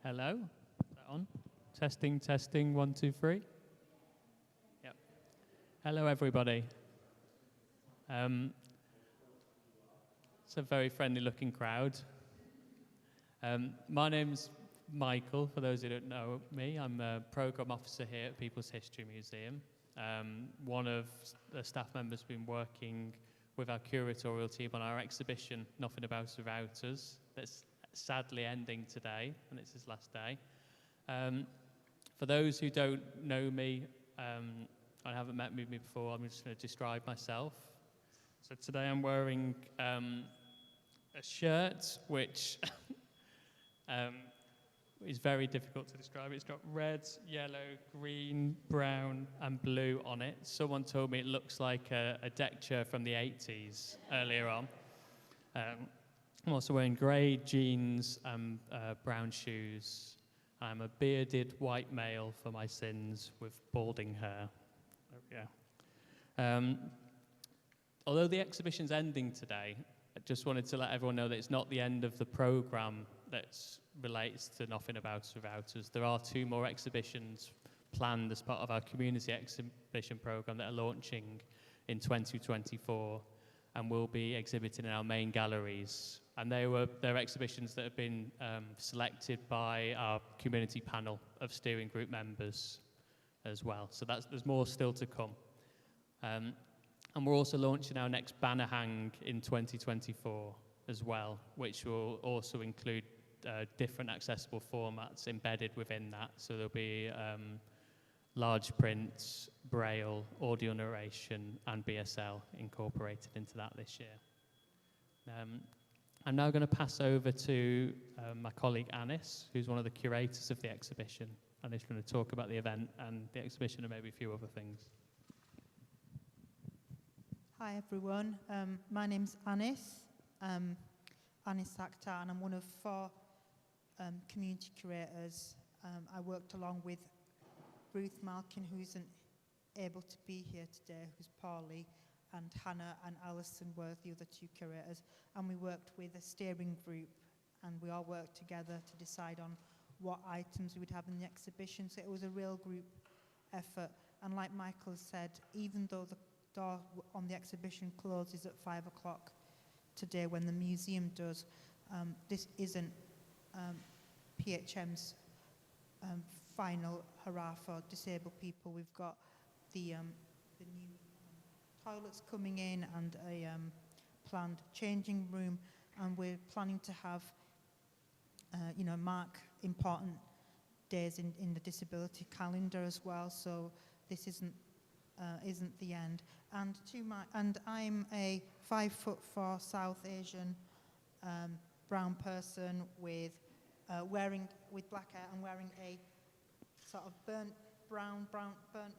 Hello, is that on? Testing, testing, 1, 2, 3. Yep. Hello, everybody. It's a very friendly-looking crowd. My name's Michael, for those who don't know me. I'm a programme officer here at People's History Museum. One of the staff members has been working with our curatorial team on our exhibition, Nothing About Us Without Us, that's sadly ending today, and it's his last day. For those who don't know me, and haven't met me before, I'm just going to describe myself. So today I'm wearing a shirt which is very difficult to describe. It's got red, yellow, green, brown, and blue on it. Someone told me it looks like a deck chair from the 80s earlier on. I'm also wearing grey jeans and brown shoes. I'm a bearded white male for my sins with balding hair. There we go. Although the exhibition's ending today, I just wanted to let everyone know that it's not the end of the programme that relates to Nothing About Us Without Us. There are 2 more exhibitions planned as part of our community exhibition programme that are launching in 2024 and will be exhibited in our main galleries. And they're exhibitions that have been selected by our community panel of steering group members as well. So there's more still to come. And we're also launching our next banner hang in 2024 as well, which will also include different accessible formats embedded within that. So there'll be large prints, braille, audio narration, and BSL incorporated into that this year. I'm now going to pass over to my colleague Anis, who's one of the curators of the exhibition, and he's going to talk about the event and the exhibition and maybe a few other things. Hi everyone, my name's Anis, Anis Akhtar, and I'm one of 4 community curators. I worked along with Ruth Malkin, who isn't able to be here today, who's Pauline, and Hannah and Alison were the other 2 curators, and we worked with a steering group, and we all worked together to decide on what items we would have in the exhibition. So it was a real group effort, and like Michael said, even though the door on the exhibition closes at 5 o'clock today when the museum does, this isn't PHM's final hurrah for disabled people. We've got the new toilets coming in and a planned changing room, and we're planning to have mark important days in the disability calendar as well. So this isn't the end. And I'm a 5'4" South Asian brown person with black hair and wearing a sort of burnt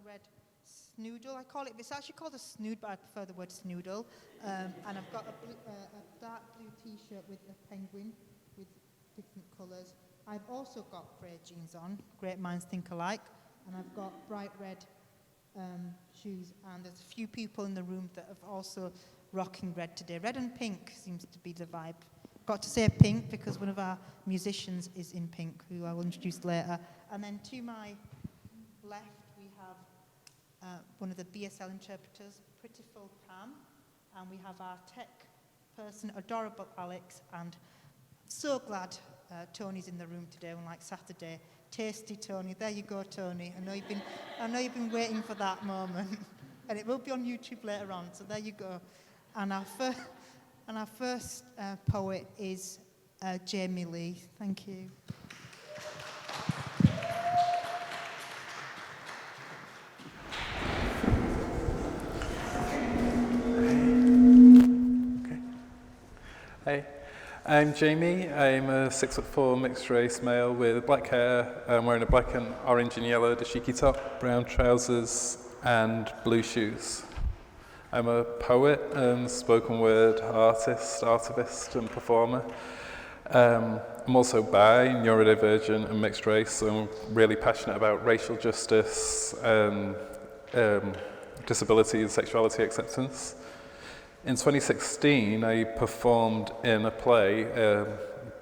red snoodle, I call it. It's actually called a snood, but I prefer the word snoodle. And I've got a dark blue t-shirt with a penguin with different colours. I've also got grey jeans on, great minds think alike, and I've got bright red shoes, and there's a few people in the room that are also rocking red today. Red and pink seems to be the vibe. Got to say pink because one of our musicians is in pink, who I will introduce later. And then to my left, we have one of the BSL interpreters, Prettyful Pam, and we have our tech person, adorable Alex, and so glad Tony's in the room today, unlike Saturday. Tasty Tony, there you go, Tony. I know you've been waiting for that moment, and it will be on YouTube later on. So there you go. And our first poet is Jamie Lee. Thank you. Hey, I'm Jamie. I'm a 6'4" mixed race male with black hair. I'm wearing a black and orange and yellow dashiki top, brown trousers, and blue shoes. I'm a poet and spoken word artist, artivist, and performer. I'm also bi, neurodivergent, and mixed race, so I'm really passionate about racial justice, disability and sexuality acceptance. In 2016, I performed in a play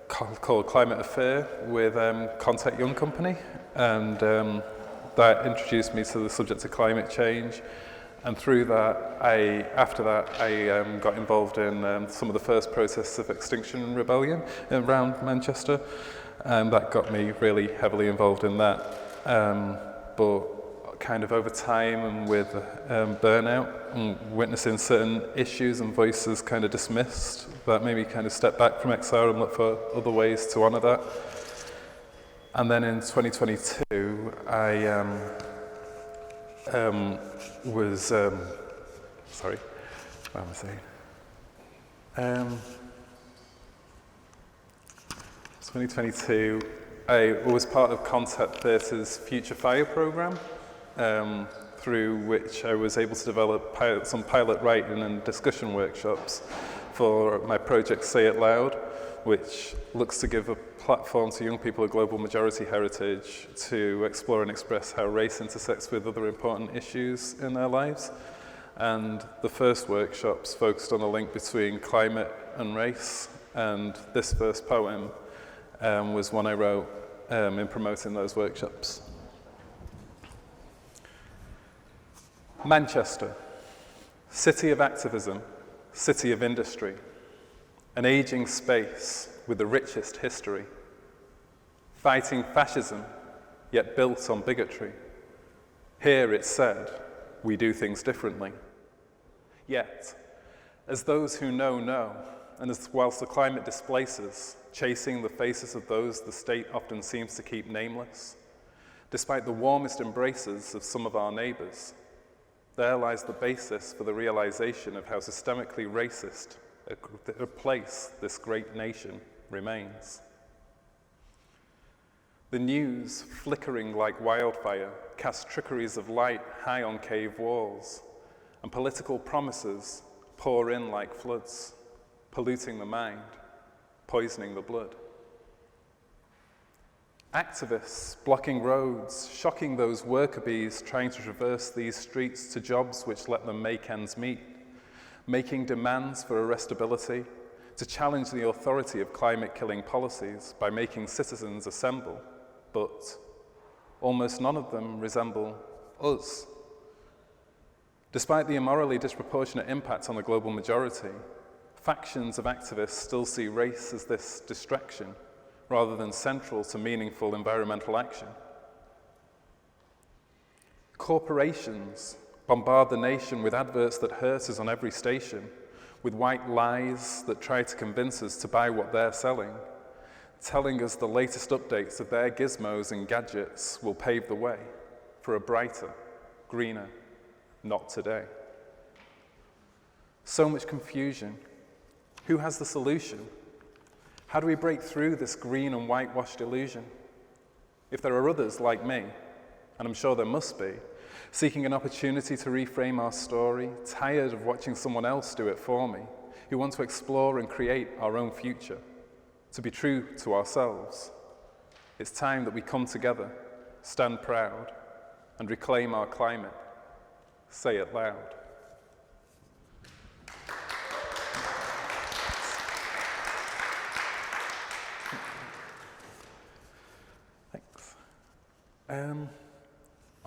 called Climate Affair with Contact Young Company, and that introduced me to the subject of climate change. And through that, after that, I got involved in some of the first protests of Extinction Rebellion around Manchester, and that got me really heavily involved in that. But kind of over time and with burnout and witnessing certain issues and voices kind of dismissed, that made me kind of step back from XR and look for other ways to honour that. And then in 2022, I sorry, what am I saying? 2022, I was part of Concept Theatre's Future Fire programme, through which I was able to develop some pilot writing and discussion workshops for my project Say It Loud, which looks to give a platform to young people of global majority heritage to explore and express how race intersects with other important issues in their lives. And the first workshops focused on the link between climate and race, and this first poem was one I wrote in promoting those workshops. Manchester, city of activism, city of industry, an aging space with the richest history, fighting fascism, yet built on bigotry. Here it's said, we do things differently. Yet, as those who know, and as whilst the climate displaces, chasing the faces of those the state often seems to keep nameless, despite the warmest embraces of some of our neighbours, there lies the basis for the realization of how systemically racist a place this great nation remains. The news, flickering like wildfire, casts trickeries of light high on cave walls, and political promises pour in like floods, polluting the mind, poisoning the blood. Activists blocking roads, shocking those worker bees trying to traverse these streets to jobs which let them make ends meet, making demands for arrestability, to challenge the authority of climate-killing policies by making citizens assemble, but almost none of them resemble us. Despite the immorally disproportionate impact on the global majority, factions of activists still see race as this distraction rather than central to meaningful environmental action. Corporations bombard the nation with adverts that hurt us on every station, with white lies that try to convince us to buy what they're selling, telling us the latest updates of their gizmos and gadgets will pave the way for a brighter, greener, not today. So much confusion. Who has the solution? How do we break through this green and whitewashed illusion? If there are others like me, and I'm sure there must be, seeking an opportunity to reframe our story, tired of watching someone else do it for me, who want to explore and create our own future, to be true to ourselves, it's time that we come together, stand proud, and reclaim our climate. Say it loud.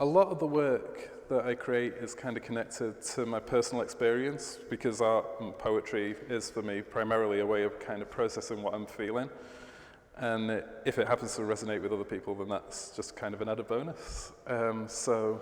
A lot of the work that I create is kind of connected to my personal experience, because art and poetry is for me primarily a way of kind of processing what I'm feeling. And if it happens to resonate with other people, then that's just kind of an added bonus. So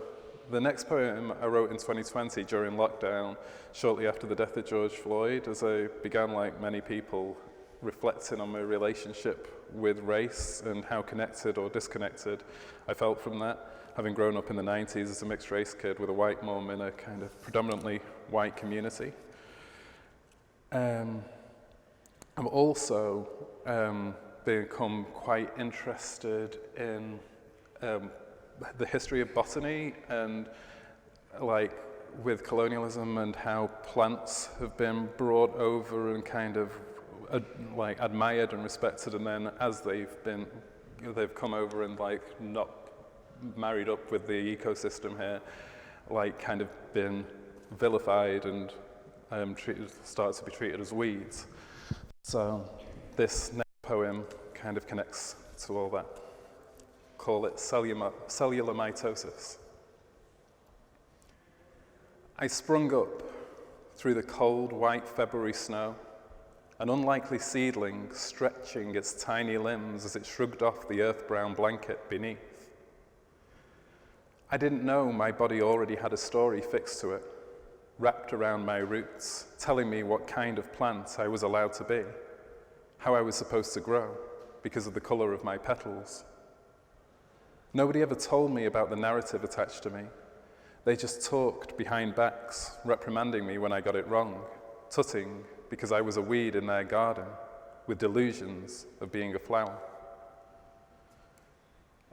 the next poem I wrote in 2020 during lockdown, shortly after the death of George Floyd, as I began, like many people, reflecting on my relationship with race and how connected or disconnected I felt from that, having grown up in the 90s as a mixed race kid with a white mum in a kind of predominantly white community. I've also become quite interested in the history of botany, and like with colonialism and how plants have been brought over and kind of like admired and respected, and then as they've come over and like not married up with the ecosystem here, like kind of been vilified and started to be treated as weeds. So this next poem kind of connects to all that. Call it cellular mitosis. I sprung up through the cold, white February snow, an unlikely seedling stretching its tiny limbs as it shrugged off the earth-brown blanket beneath. I didn't know my body already had a story fixed to it, wrapped around my roots, telling me what kind of plant I was allowed to be, how I was supposed to grow, because of the color of my petals. Nobody ever told me about the narrative attached to me. They just talked behind backs, reprimanding me when I got it wrong, tutting because I was a weed in their garden, with delusions of being a flower.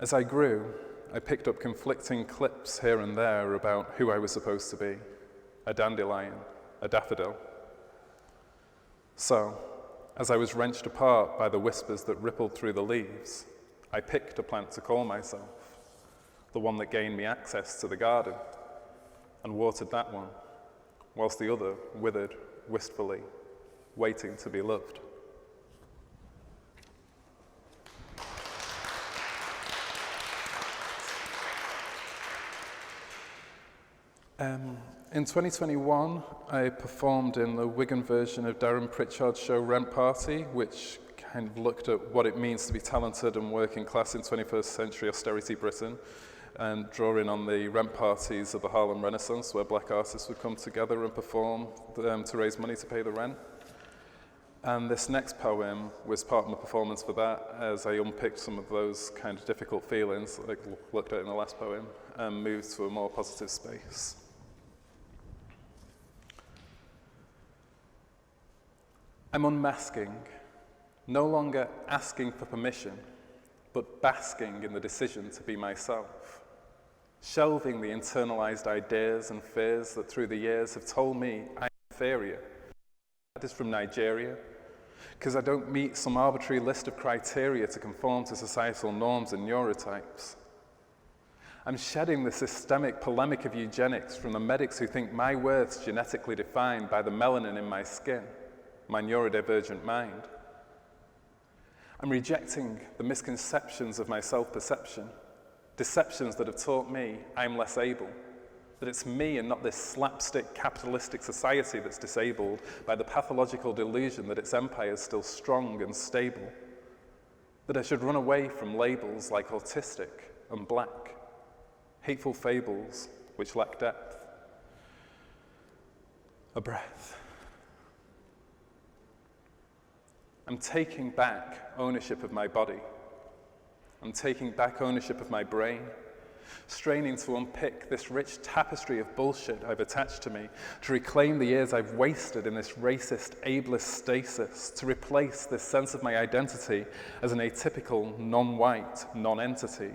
As I grew, I picked up conflicting clips here and there about who I was supposed to be, a dandelion, a daffodil. So, as I was wrenched apart by the whispers that rippled through the leaves, I picked a plant to call myself, the one that gained me access to the garden, and watered that one, whilst the other withered wistfully, waiting to be loved. In 2021, I performed in the Wigan version of Darren Pritchard's show Rent Party, which kind of looked at what it means to be talented and working class in 21st century austerity Britain, and drawing on the rent parties of the Harlem Renaissance, where black artists would come together and perform to raise money to pay the rent. And this next poem was part of my performance for that, as I unpicked some of those kind of difficult feelings that I looked at in the last poem, and moved to a more positive space. I'm unmasking, no longer asking for permission, but basking in the decision to be myself, shelving the internalized ideas and fears that through the years have told me I'm inferior. That is from Nigeria, because I don't meet some arbitrary list of criteria to conform to societal norms and neurotypes. I'm shedding the systemic polemic of eugenics from the medics who think my worth's genetically defined by the melanin in my skin, my neurodivergent mind. I'm rejecting the misconceptions of my self-perception, deceptions that have taught me I'm less able, that it's me and not this slapstick capitalistic society that's disabled by the pathological delusion that its empire is still strong and stable, that I should run away from labels like autistic and black, hateful fables which lack depth. A breath. I'm taking back ownership of my body. I'm taking back ownership of my brain, straining to unpick this rich tapestry of bullshit I've attached to me, to reclaim the years I've wasted in this racist, ableist stasis, to replace this sense of my identity as an atypical, non-white, non-entity,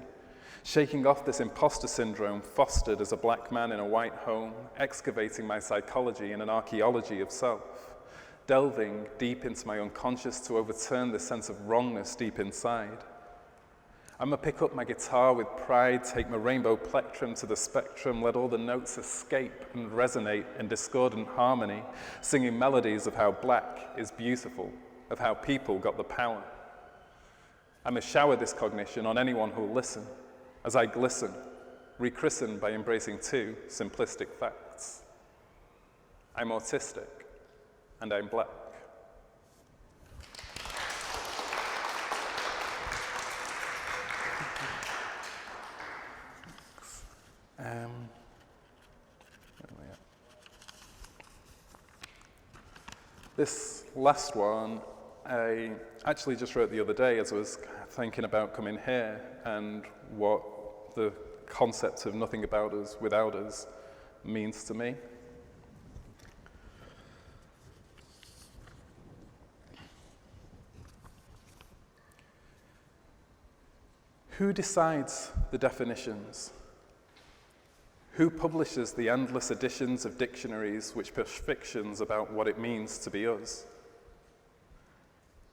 shaking off this imposter syndrome fostered as a black man in a white home, excavating my psychology in an archaeology of self, delving deep into my unconscious to overturn this sense of wrongness deep inside. I'm gonna pick up my guitar with pride, take my rainbow plectrum to the spectrum, let all the notes escape and resonate in discordant harmony, singing melodies of how black is beautiful, of how people got the power. I'm gonna shower this cognition on anyone who'll listen, as I glisten, rechristened by embracing two simplistic facts. I'm autistic, and I'm black. This last one, I actually just wrote the other day as I was thinking about coming here and what the concept of nothing about us without us means to me. Who decides the definitions? Who publishes the endless editions of dictionaries which push fictions about what it means to be us?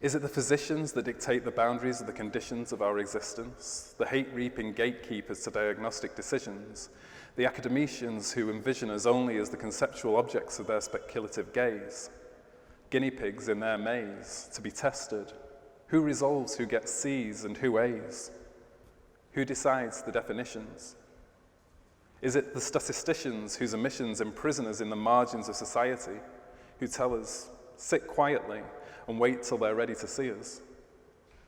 Is it the physicians that dictate the boundaries of the conditions of our existence, the hate-reaping gatekeepers to diagnostic decisions, the academicians who envision us only as the conceptual objects of their speculative gaze, guinea pigs in their maze to be tested, Who resolves who gets C's and who A's? Who decides the definitions? Is it the statisticians whose omissions imprison us in the margins of society, who tell us, sit quietly and wait till they're ready to see us?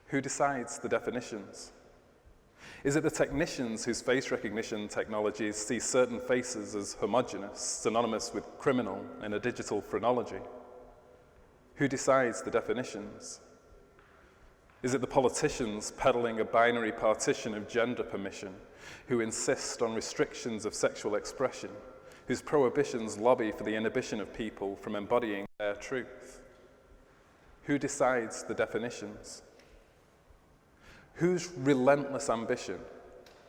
Who decides the definitions? Is it the technicians whose face recognition technologies see certain faces as homogenous, synonymous with criminal in a digital phrenology? Who decides the definitions? Is it the politicians peddling a binary partition of gender permission, who insist on restrictions of sexual expression, whose prohibitions lobby for the inhibition of people from embodying their truth? Who decides the definitions? Whose relentless ambition,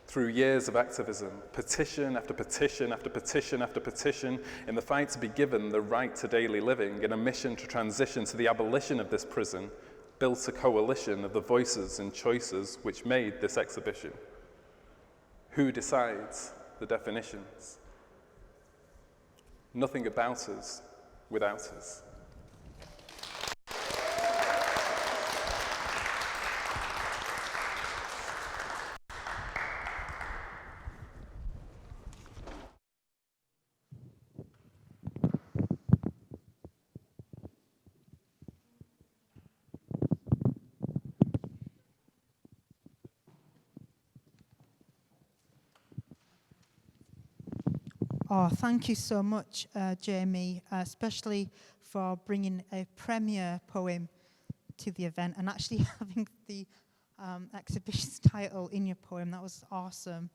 through years of activism, petition after petition after petition after petition, in the fight to be given the right to daily living, in a mission to transition to the abolition of this prison, built a coalition of the voices and choices which made this exhibition? Who decides the definitions? Nothing about us without us. Oh, thank you so much, Jamie, especially for bringing a premiere poem to the event and actually having the exhibition's title in your poem. That was awesome.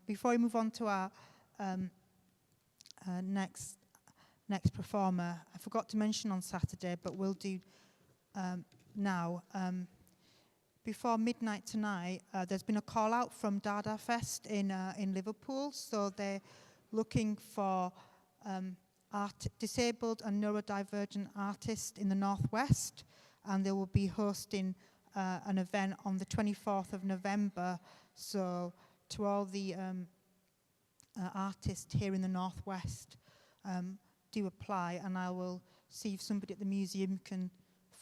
Before we move on to our next performer, I forgot to mention on Saturday, but we'll do now. Before midnight tonight, there's been a call out from Dada Fest in Liverpool, so they're looking for disabled and neurodivergent artists in the Northwest, and they will be hosting an event on the 24th of November. So to all the artists here in the Northwest, do apply, and I will see if somebody at the museum can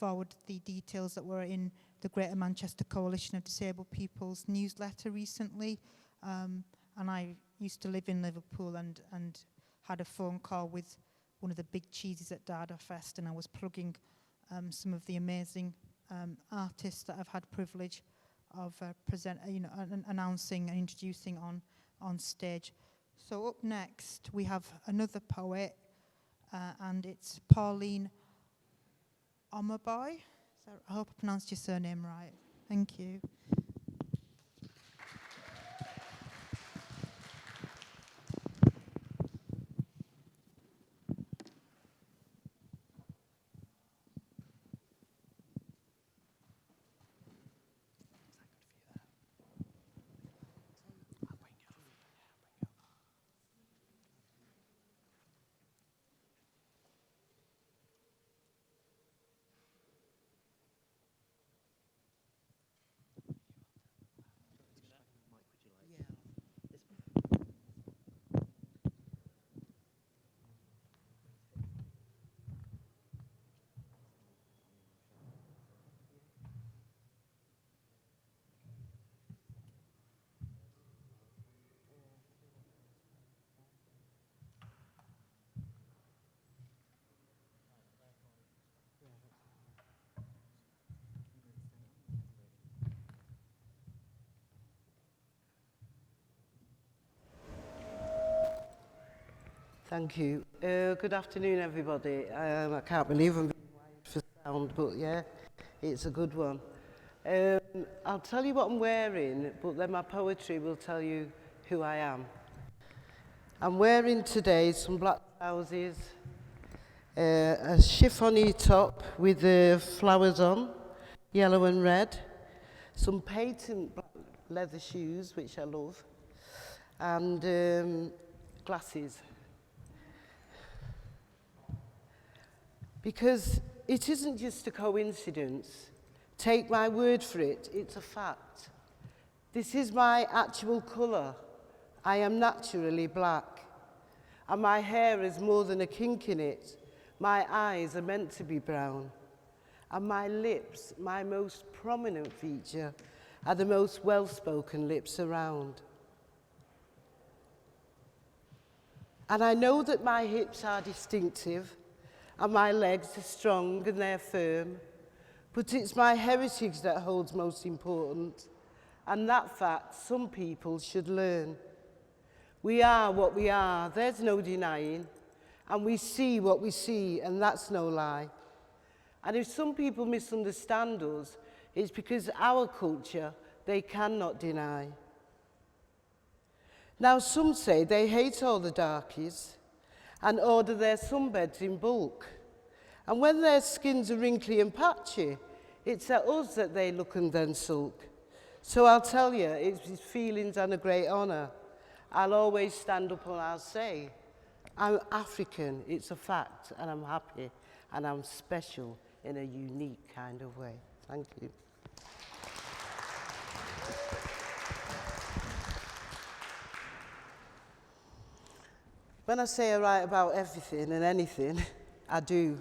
forward the details that were in the Greater Manchester Coalition of Disabled People's newsletter recently. And I used to live in Liverpool and had a phone call with one of the big cheeses at Dada Fest, and I was plugging some of the amazing artists that I've had privilege of announcing and introducing on stage. So up next we have another poet, and it's Pauline Omoboye. I hope I pronounced your surname right. Thank you. Thank you. Good afternoon, everybody. I can't believe I'm being wired for sound, but yeah, it's a good one. I'll tell you what I'm wearing, but then my poetry will tell you who I am. I'm wearing today some black trousers, a chiffony top with the flowers on, yellow and red, some patent black leather shoes, which I love, and glasses. Because it isn't just a coincidence. Take my word for it, it's a fact. This is my actual colour. I am naturally black. And my hair has more than a kink in it. My eyes are meant to be brown. And my lips, my most prominent feature, are the most well-spoken lips around. And I know that my hips are distinctive, and my legs are strong and they're firm, but it's my heritage that holds most important, and that fact some people should learn. We are what we are, there's no denying, and we see what we see, and that's no lie. And if some people misunderstand us, it's because our culture they cannot deny. Now some say they hate all the darkies and order their sunbeds in bulk. And when their skins are wrinkly and patchy, it's at us that they look and then sulk. So I'll tell you, it's with feelings and a great honour. I'll always stand up and I'll say, I'm African, it's a fact, and I'm happy, and I'm special in a unique kind of way. Thank you. When I say I write about everything and anything, I do.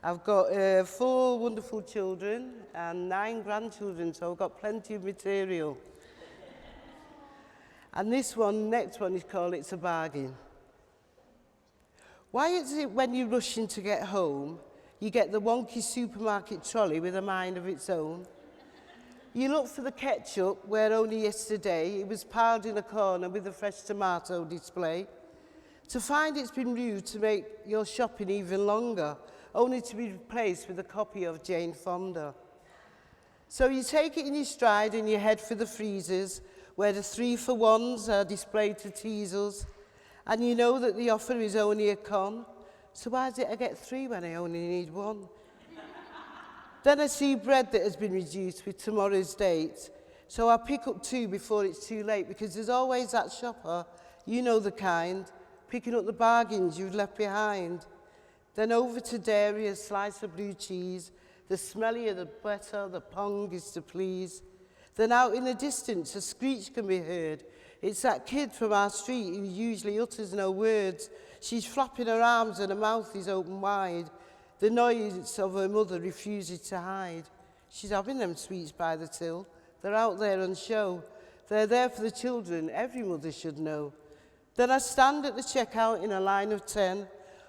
I've got 4 wonderful children and 9 grandchildren, so I've got plenty of material. And this one, next one is called It's a Bargain. Why is it when you're rushing to get home, you get the wonky supermarket trolley with a mind of its own? You look for the ketchup where only yesterday it was piled in a corner with a fresh tomato display, to find it's been rude to make your shopping even longer, only to be replaced with a copy of Jane Fonda. So you take it in your stride and you head for the freezers, where the 3-for-1s are displayed to tease us, and you know that the offer is only a con. So why is it I get 3 when I only need 1? Then I see bread that has been reduced with tomorrow's date, so I pick up 2 before it's too late, because there's always that shopper, you know the kind, picking up the bargains you've left behind. Then over to dairy, a slice of blue cheese, the smellier the better, the pong is to please. Then out in the distance a screech can be heard. It's that kid from our street who usually utters no words. She's flapping her arms and her mouth is open wide. The noise of her mother refuses to hide. She's having them sweets by the till. They're out there on show. They're there for the children, every mother should know. Then I stand at the checkout in a line of 10,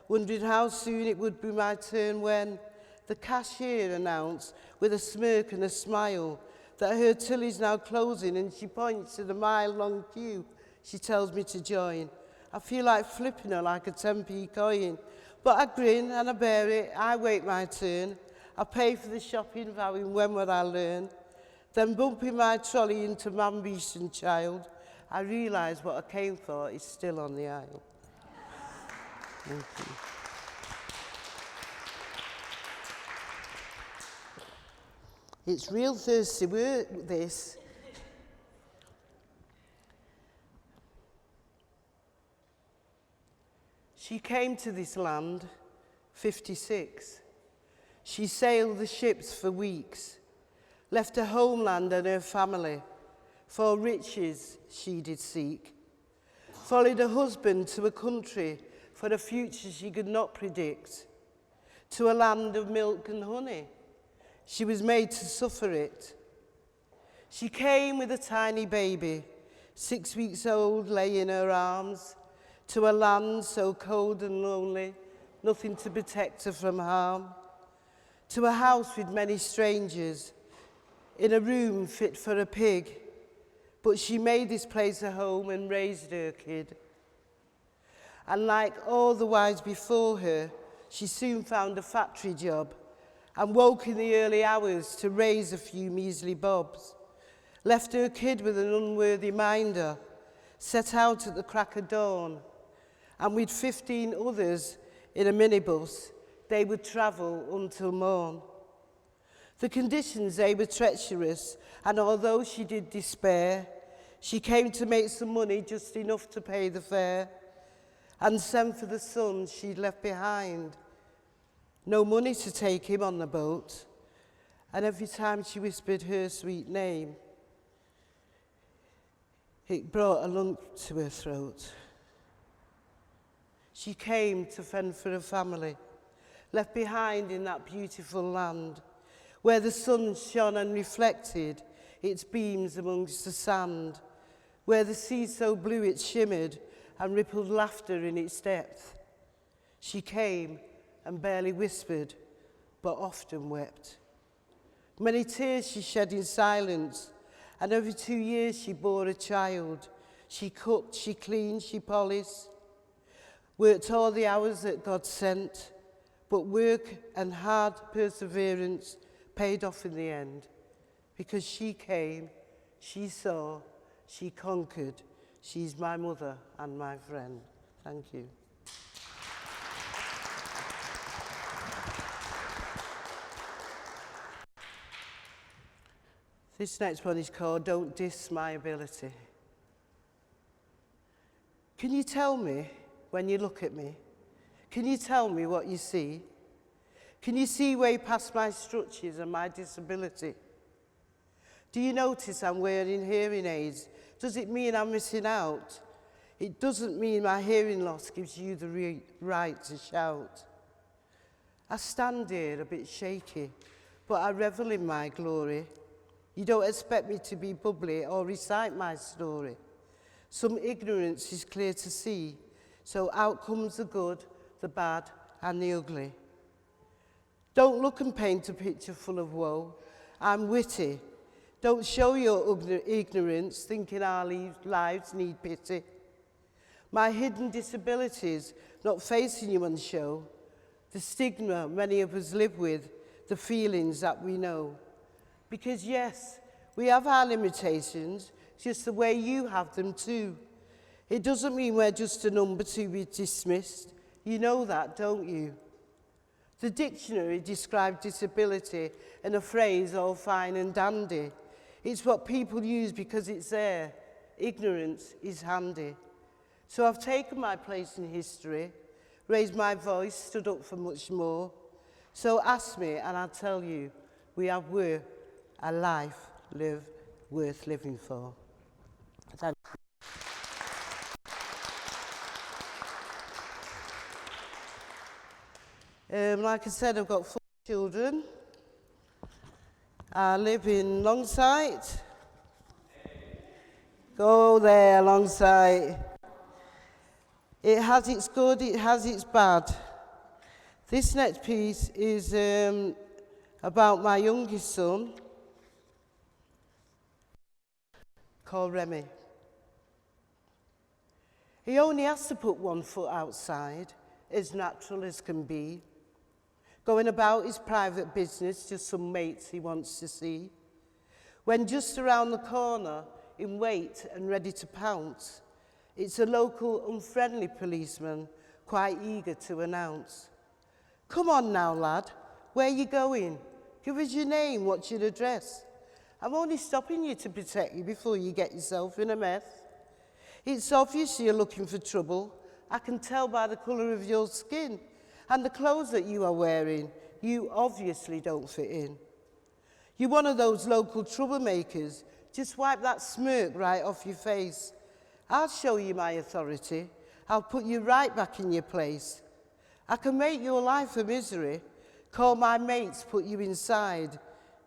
wondering how soon it would be my turn when the cashier announced with a smirk and a smile that her till is now closing, and she points to the mile-long queue. She tells me to join. I feel like flipping her like a 10p coin, but I grin and I bear it. I wait my turn. I pay for the shopping, vowing when will I learn. Then bumping my trolley into man, beast and child, I realise what I came for is still on the aisle. Thank you. It's real thirsty work, this. She came to this land, 56. She sailed the ships for weeks, left her homeland and her family. For riches she did seek. Followed her husband to a country for a future she could not predict. To a land of milk and honey. She was made to suffer it. She came with a tiny baby, 6 weeks old, lay in her arms, to a land so cold and lonely, nothing to protect her from harm. To a house with many strangers, in a room fit for a pig, but she made this place a home and raised her kid. And like all the wives before her, she soon found a factory job and woke in the early hours to raise a few measly bobs. Left her kid with an unworthy minder, set out at the crack of dawn, and with 15 others in a minibus, they would travel until morn. The conditions, they were treacherous, and although she did despair, she came to make some money, just enough to pay the fare, and send for the son she'd left behind. No money to take him on the boat, and every time she whispered her sweet name, it brought a lump to her throat. She came to fend for her family, left behind in that beautiful land, where the sun shone and reflected its beams amongst the sand, where the sea so blue it shimmered and rippled laughter in its depth. She came and barely whispered, but often wept. Many tears she shed in silence, and over 2 years she bore a child. She cooked, she cleaned, she polished, worked all the hours that God sent, but work and hard perseverance paid off in the end, because she came, she saw, she conquered. She's my mother and my friend. Thank you. This next one is called Don't Diss My Ability. Can you tell me when you look at me? Can you tell me what you see? Can you see way past my structures and my disability? Do you notice I'm wearing hearing aids? Does it mean I'm missing out? It doesn't mean my hearing loss gives you the right to shout. I stand here a bit shaky, but I revel in my glory. You don't expect me to be bubbly or recite my story. Some ignorance is clear to see, so out comes the good, the bad, and the ugly. Don't look and paint a picture full of woe. I'm witty. Don't show your ignorance, thinking our lives need pity. My hidden disabilities, not facing you on show. The stigma many of us live with, the feelings that we know. Because yes, we have our limitations, just the way you have them too. It doesn't mean we're just a number to be dismissed. You know that, don't you? The dictionary described disability in a phrase all fine and dandy. It's what people use because it's there. Ignorance is handy. So I've taken my place in history, raised my voice, stood up for much more. So ask me and I'll tell you, we have a life worth living for. Thank you. Like I said, I've got 4 children. I live in Longsight. Go there, Longsight. It has its good, it has its bad. This next piece is about my youngest son, called Remy. He only has to put 1 foot outside, as natural as can be, going about his private business, just some mates he wants to see. When just around the corner, in wait and ready to pounce, it's a local unfriendly policeman, quite eager to announce. Come on now, lad, where you going? Give us your name, what's your address? I'm only stopping you to protect you before you get yourself in a mess. It's obvious you're looking for trouble. I can tell by the colour of your skin and the clothes that you are wearing. You obviously don't fit in. You're one of those local troublemakers. Just wipe that smirk right off your face. I'll show you my authority. I'll put you right back in your place. I can make your life a misery. Call my mates, put you inside.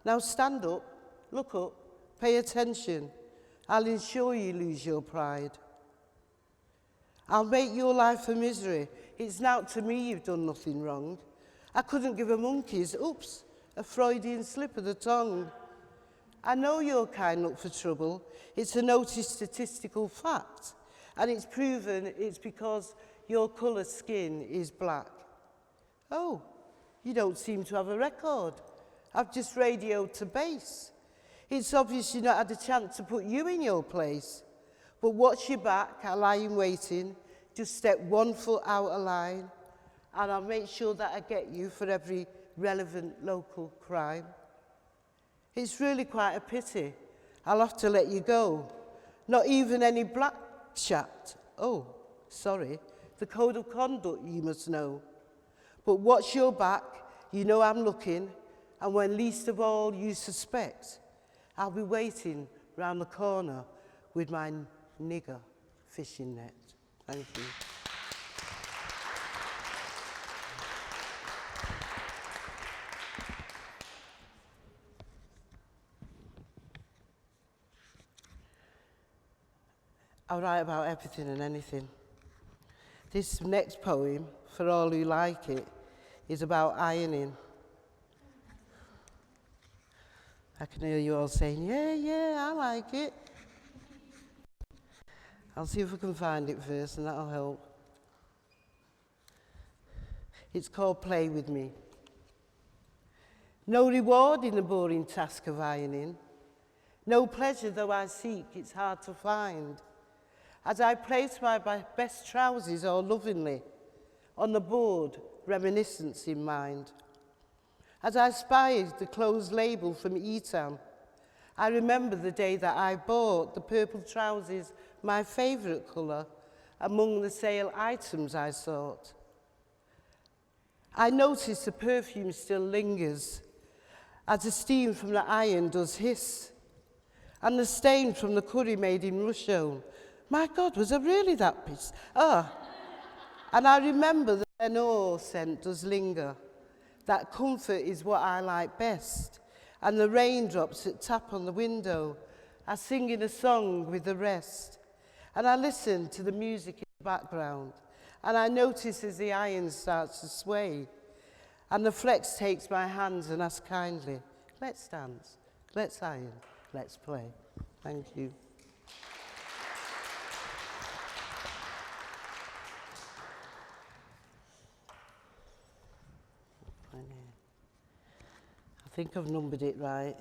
Now stand up, look up, pay attention. I'll ensure you lose your pride. I'll make your life a misery. It's now to me you've done nothing wrong. I couldn't give a monkey's, oops, a Freudian slip of the tongue. I know your kind look for trouble. It's a noticed statistical fact. And it's proven it's because your colour skin is black. Oh, you don't seem to have a record. I've just radioed to base. It's obvious you've not had a chance to put you in your place. But watch your back, I'll lie in waiting. Just step 1 foot out of line, and I'll make sure that I get you for every relevant local crime. It's really quite a pity. I'll have to let you go. Not even any black chat. Oh, sorry. The code of conduct you must know. But watch your back. You know I'm looking. And when least of all you suspect, I'll be waiting round the corner with my nigger fishing net. Thank you. I write about everything and anything. This next poem, for all who like it, is about ironing. I can hear you all saying, yeah, I like it. I'll see if I can find it first, and that'll help. It's called Play With Me. No reward in the boring task of ironing. No pleasure though I seek, it's hard to find. As I place my best trousers all lovingly on the board, reminiscence in mind. As I spied the clothes label from Eton, I remember the day that I bought the purple trousers, my favourite colour, among the sale items I sought. I notice the perfume still lingers as the steam from the iron does hiss, and the stain from the curry made in Russia. My God, was I really that pissed? And I remember the Renault scent does linger. That comfort is what I like best. And the raindrops that tap on the window are singing a song with the rest. And I listen to the music in the background. And I notice as the iron starts to sway. And the flex takes my hands and asks kindly, let's dance, let's iron, let's play. Thank you. I think I've numbered it right.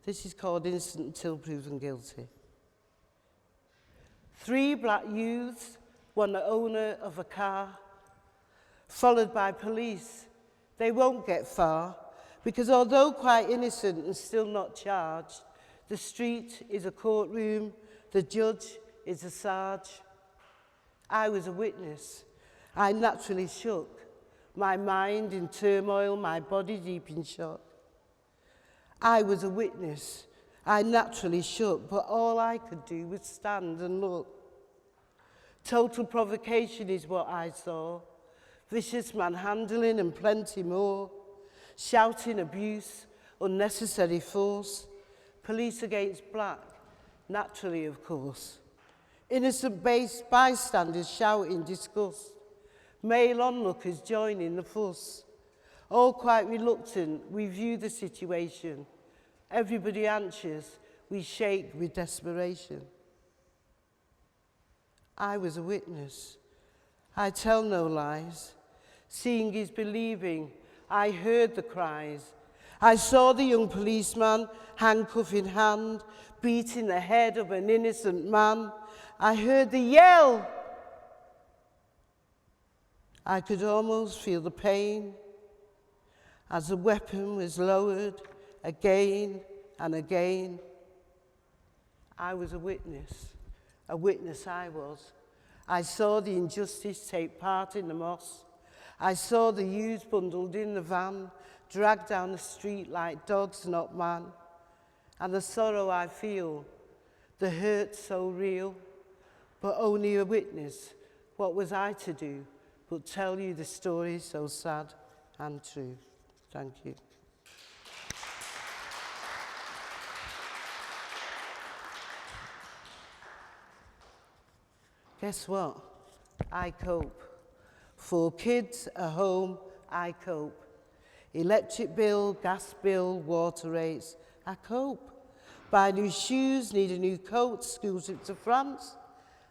This is called Innocent Until Proven Guilty. 3 black youths, one the owner of a car, followed by police. They won't get far, because although quite innocent and still not charged, the street is a courtroom, the judge is a sarge. I was a witness. I naturally shook, my mind in turmoil, my body deep in shock. I was a witness. I naturally shook, but all I could do was stand and look. Total provocation is what I saw. Vicious manhandling and plenty more. Shouting abuse, unnecessary force. Police against black, naturally of course. Innocent bystanders shouting disgust. Male onlookers joining the fuss. All quite reluctant, we view the situation. Everybody anxious, we shake with desperation. I was a witness. I tell no lies. Seeing is believing. I heard the cries. I saw the young policeman, handcuff in hand, beating the head of an innocent man. I heard the yell. I could almost feel the pain as the weapon was lowered again and again. I was a witness I was. I saw the injustice take part in the mosque. I saw the youths bundled in the van, dragged down the street like dogs, not man. And the sorrow I feel, the hurt so real, but only a witness. What was I to do but tell you the story so sad and true? Thank you. Guess what? I cope. 4 kids, a home, I cope. Electric bill, gas bill, water rates, I cope. Buy new shoes, need a new coat, school trip to France.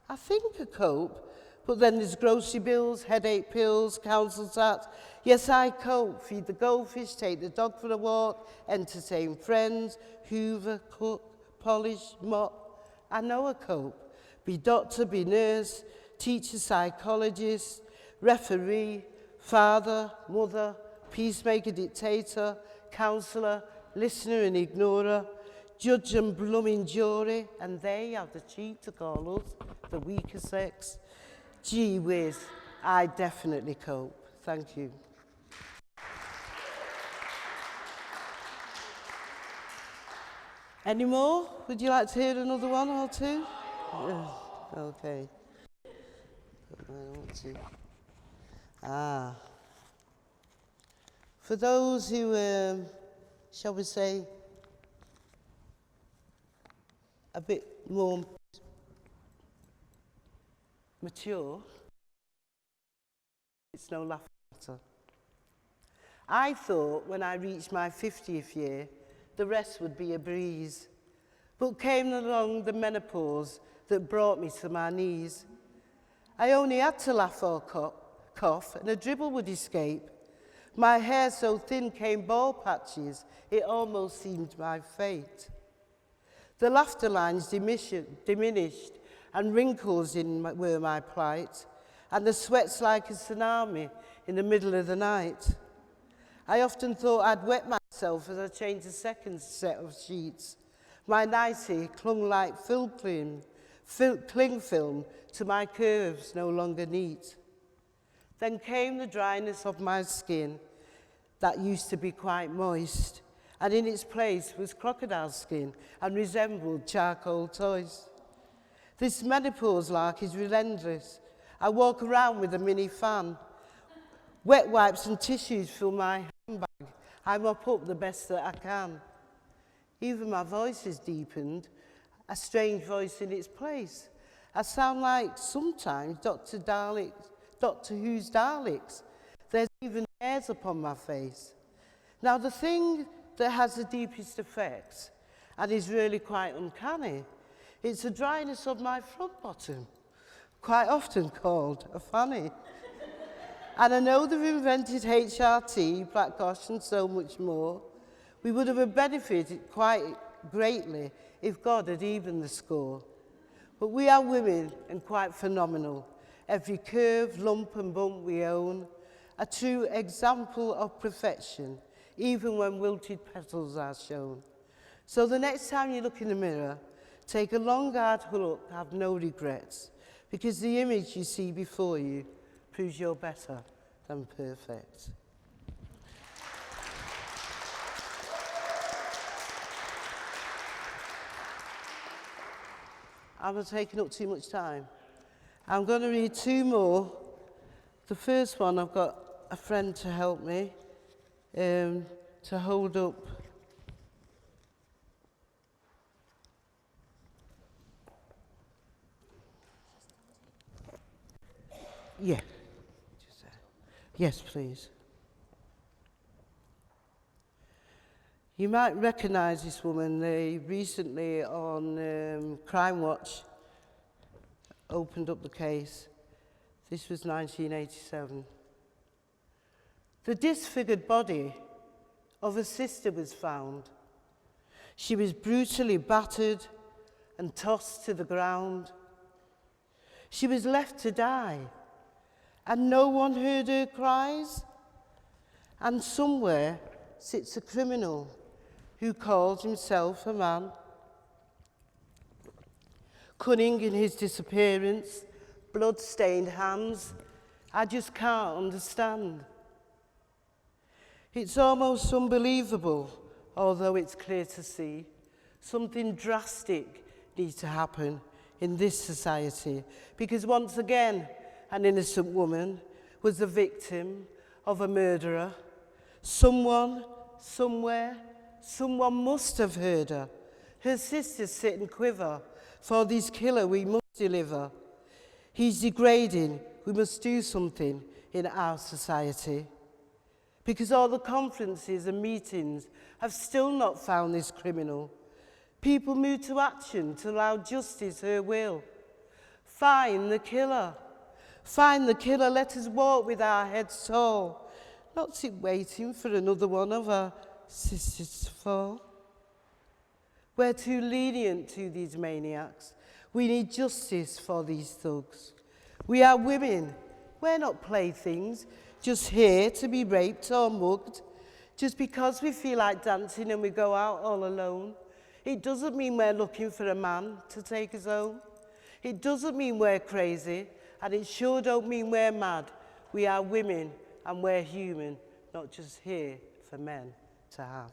I think I cope. But then there's grocery bills, headache pills, council tax. Yes, I cope. Feed the goldfish, take the dog for a walk, entertain friends, hoover, cook, polish, mop. I know I cope. Be doctor, be nurse, teacher, psychologist, referee, father, mother, peacemaker, dictator, counsellor, listener and ignorer, judge and blooming jury, and they have the cheek to call us the weaker sex. Gee whiz, I definitely cope. Thank you. Any more? Would you like to hear another one or two? Okay. For those who, shall we say, a bit more mature, it's no laughing matter. I thought when I reached my 50th year, the rest would be a breeze. But came along the menopause that brought me to my knees. I only had to laugh or cough, and a dribble would escape. My hair so thin came bald patches, it almost seemed my fate. The laughter lines diminished, and wrinkles were my plight, and the sweat's like a tsunami in the middle of the night. I often thought I'd wet myself as I changed a second set of sheets. My nightie clung like cling film to my curves no longer neat. Then came the dryness of my skin that used to be quite moist, and in its place was crocodile skin and resembled charcoal toys. This menopause lark is relentless. I walk around with a mini fan. Wet wipes and tissues fill my handbag. I mop up the best that I can. Even my voice is deepened, a strange voice in its place. I sound like sometimes Dr. Who's Daleks. There's even hairs upon my face. Now the thing that has the deepest effects and is really quite uncanny, it's the dryness of my front bottom, quite often called a fanny. And I know they've invented HRT, black gosh, and so much more. We would have benefited quite greatly if God had evened the score. But we are women and quite phenomenal. Every curve, lump and bump we own, a true example of perfection, even when wilted petals are shown. So the next time you look in the mirror, take a long hard look, have no regrets, because the image you see before you proves you're better than perfect. I'm taking up too much time. I'm going to read two more. The first one, I've got a friend to help me to hold up. Yeah. Yes, please. You might recognise this woman. They recently on Crime Watch opened up the case. This was 1987. The disfigured body of a sister was found. She was brutally battered and tossed to the ground. She was left to die, and no one heard her cries. And somewhere sits a criminal who calls himself a man. Cunning in his disappearance, blood-stained hands, I just can't understand. It's almost unbelievable, although it's clear to see. Something drastic needs to happen in this society, because once again, an innocent woman was the victim of a murderer. Someone, somewhere, someone must have heard her. Her sisters sit and quiver. For this killer we must deliver. He's degrading. We must do something in our society. Because all the conferences and meetings have still not found this criminal. People move to action to allow justice her will. Find the killer. Find the killer. Let us walk with our heads tall. Not sit waiting for another one of our sisters to fall. We're too lenient to these maniacs. We need justice for these thugs. We are women. We're not playthings, just here to be raped or mugged. Just because we feel like dancing and we go out all alone, it doesn't mean we're looking for a man to take us home. It doesn't mean we're crazy, and it sure don't mean we're mad. We are women and we're human, not just here for men to have.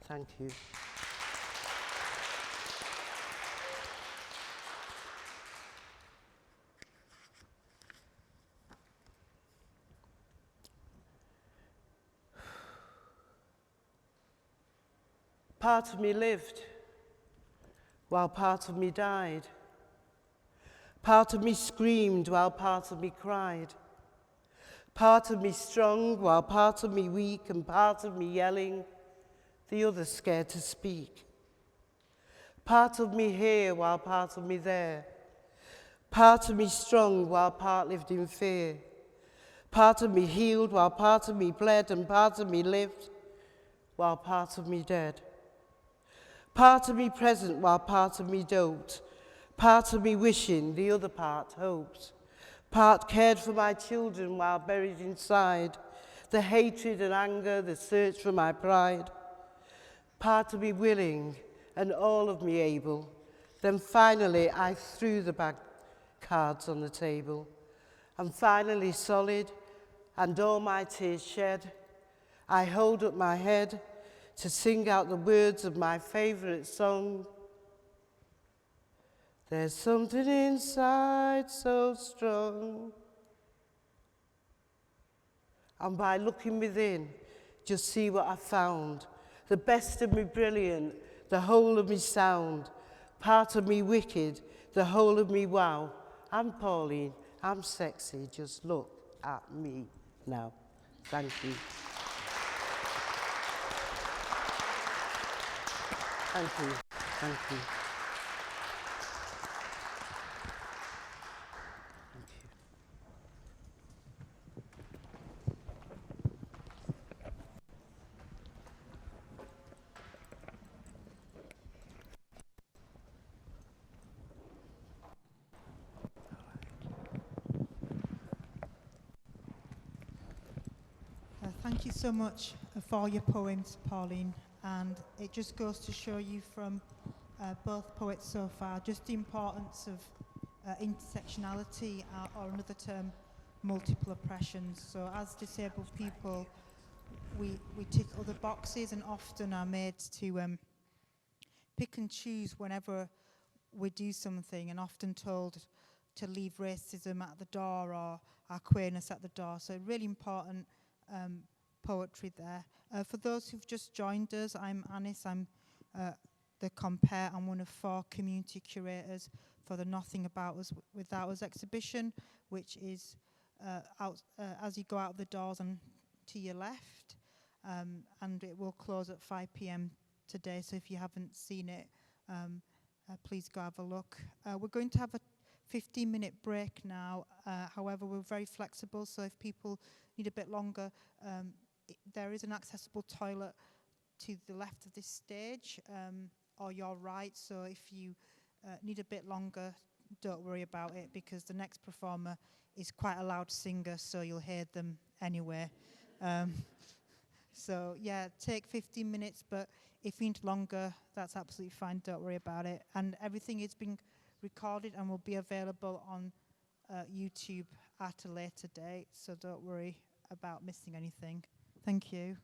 Thank you. Part of me lived while part of me died. Part of me screamed while part of me cried. Part of me strong while part of me weak, and part of me yelling, the other scared to speak. Part of me here while part of me there. Part of me strong while part lived in fear. Part of me healed while part of me bled, and part of me lived while part of me dead. Part of me present while part of me doped. Part of me wishing, the other part hoped. Part cared for my children while buried inside the hatred and anger, the search for my pride. Part of me willing and all of me able. Then finally I threw the bag cards on the table. And finally solid and all my tears shed, I hold up my head to sing out the words of my favourite song. There's something inside so strong. And by looking within, just see what I found. The best of me brilliant, the whole of me sound. Part of me wicked, the whole of me wow. I'm Pauline, I'm sexy, just look at me now. Thank you. Thank you. Thank you. Thank you so much for your poems, Pauline. And it just goes to show you from both poets so far just the importance of intersectionality, or another term, multiple oppressions. So as disabled people, we tick other boxes and often are made to pick and choose whenever we do something, and often told to leave racism at the door or our queerness at the door. So really important poetry there. For those who've just joined us, I'm Anis. I'm the Compare. I'm one of 4 community curators for the Nothing About Us Without Us exhibition, which is as you go out the doors and to your left, and it will close at 5 p.m. today. So if you haven't seen it, please go have a look. We're going to have a 15-minute break now. However, we're very flexible, so if people need a bit longer, there is an accessible toilet to the left of this stage, or your right. So if you need a bit longer, don't worry about it, because the next performer is quite a loud singer, so you'll hear them anyway. So yeah, take 15 minutes, but if you need longer, that's absolutely fine. Don't worry about it. And everything is being recorded and will be available on YouTube at a later date, so don't worry about missing anything. Thank you.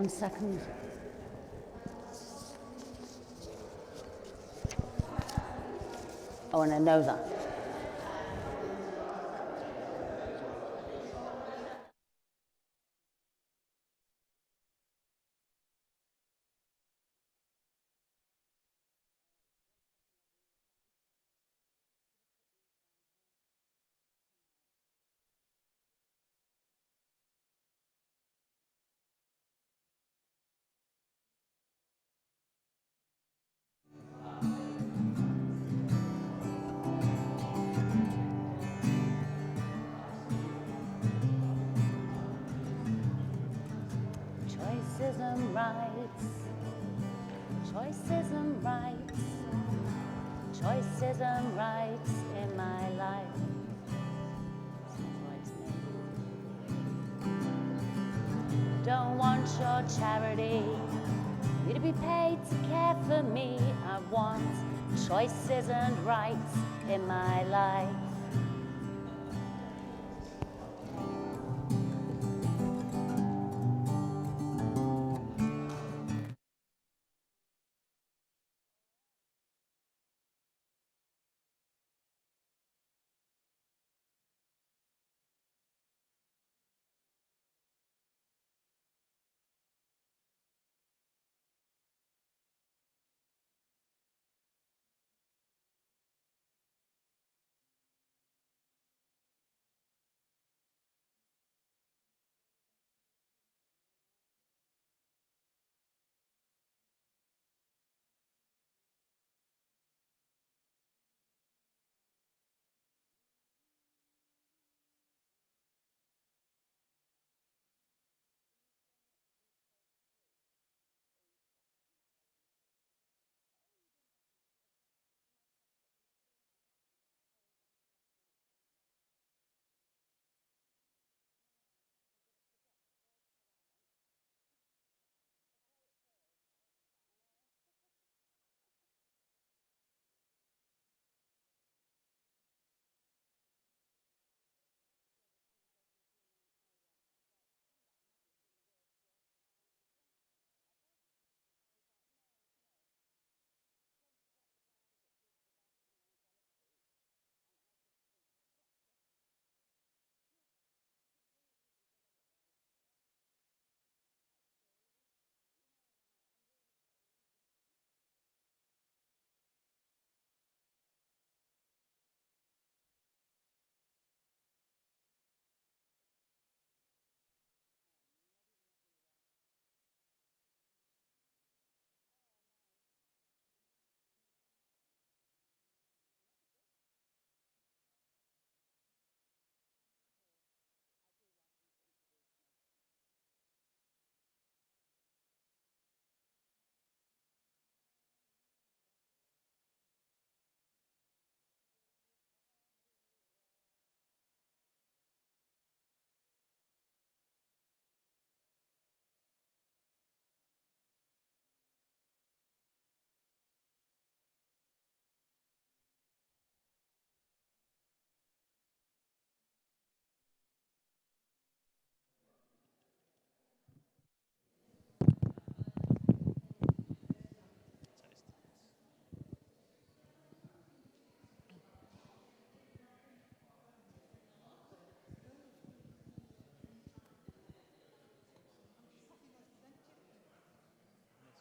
1 second. Oh, and I know that. Choices and rights, choices and rights, choices and rights in my life. Don't want your charity, you to be paid to care for me. I want choices and rights in my life.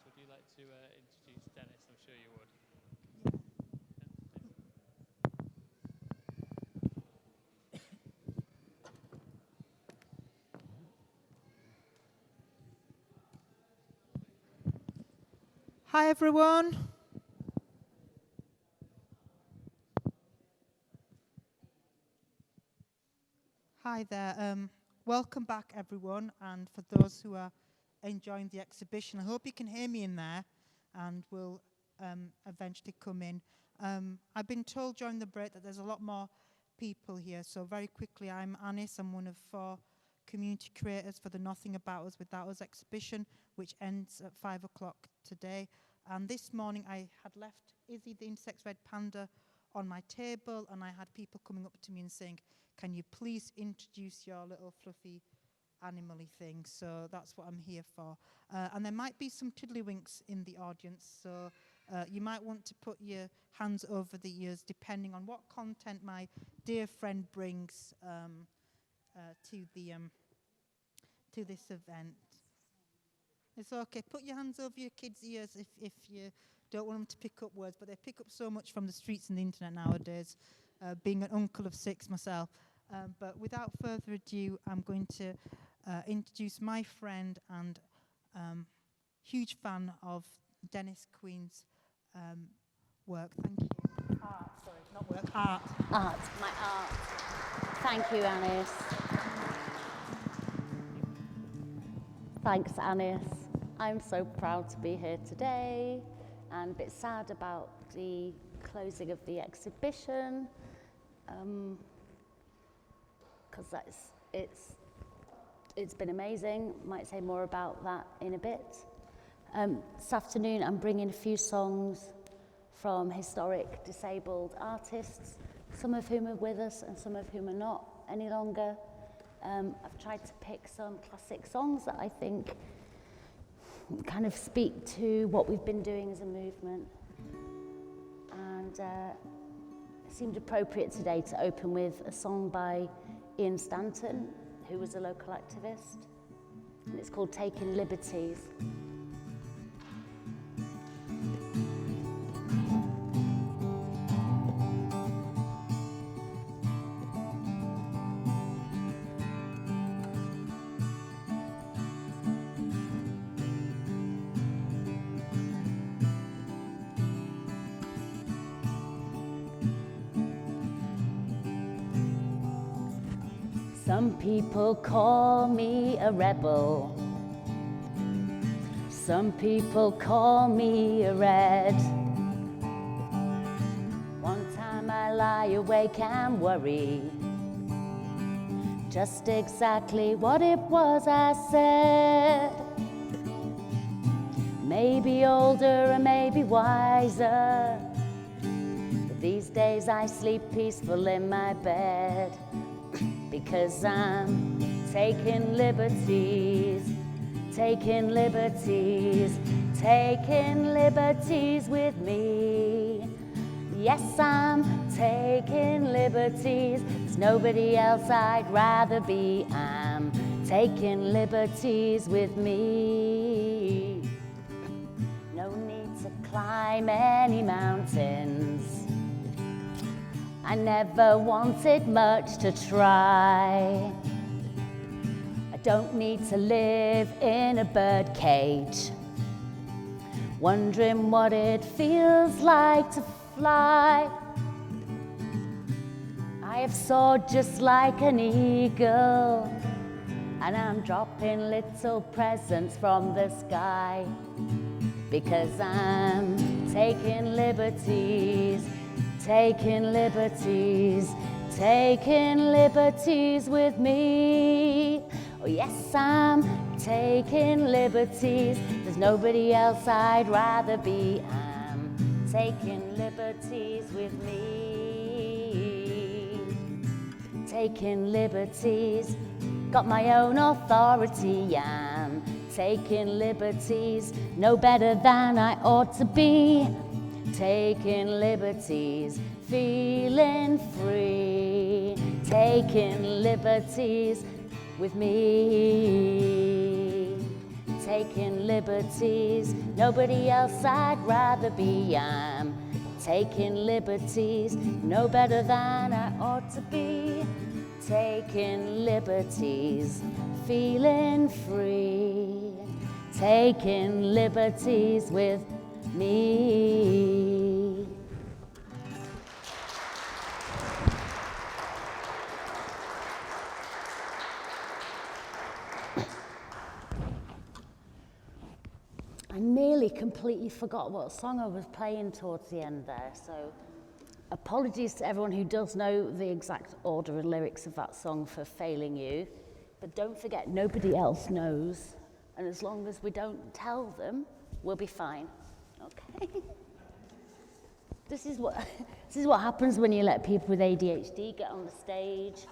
Would you like to introduce Dennis? I'm sure you would. Hi, everyone. Hi there. Welcome back, everyone. And for those who are enjoying the exhibition, I hope you can hear me in there and will eventually come in. I've been told during the break that there's a lot more people here. So very quickly, I'm Anis. I'm one of 4 community creators for the Nothing About Us Without Us exhibition, which ends at 5 o'clock today. And this morning, I had left Izzy, the intersex red panda, on my table, and I had people coming up to me and saying, can you please introduce your little fluffy animally things. So that's what I'm here for. And there might be some tiddlywinks in the audience, so you might want to put your hands over the ears depending on what content my dear friend brings to this event. It's okay. Put your hands over your kids' ears if you don't want them to pick up words, but they pick up so much from the streets and the internet nowadays, being an uncle of 6 myself. But without further ado, I'm going to introduce my friend and huge fan of Dennis Queen's work. Thank you. Art, sorry, not work, art. Art, my art. Thank you, Anis. Thanks, Anis. I'm so proud to be here today and a bit sad about the closing of the exhibition because it's been amazing. Might say more about that in a bit. This afternoon I'm bringing a few songs from historic disabled artists, some of whom are with us and some of whom are not any longer. I've tried to pick some classic songs that I think kind of speak to what we've been doing as a movement. And it seemed appropriate today to open with a song by Ian Stanton, who was a local activist, and it's called Taking Liberties. Some people call me a rebel. Some people call me a red. One time I lie awake and worry just exactly what it was I said. Maybe older or maybe wiser, but these days I sleep peaceful in my bed. Because I'm taking liberties, taking liberties, taking liberties with me. Yes, I'm taking liberties. There's nobody else I'd rather be. I'm taking liberties with me. No need to climb any mountains. I never wanted much to try. I don't need to live in a bird cage, wondering what it feels like to fly. I have soared just like an eagle, and I'm dropping little presents from the sky. Because I'm taking liberties, taking liberties, taking liberties with me. Oh yes, I'm taking liberties. There's nobody else I'd rather be. I'm taking liberties with me. Taking liberties, got my own authority. I'm taking liberties, no better than I ought to be. Taking liberties, feeling free, taking liberties with me. Taking liberties, nobody else I'd rather be. I'm taking liberties, no better than I ought to be. Taking liberties, feeling free, taking liberties with me. I nearly completely forgot what song I was playing towards the end there, so apologies to everyone who does know the exact order and lyrics of that song for failing you, but don't forget nobody else knows, and as long as we don't tell them, we'll be fine. Okay. This is what happens when you let people with ADHD get on the stage.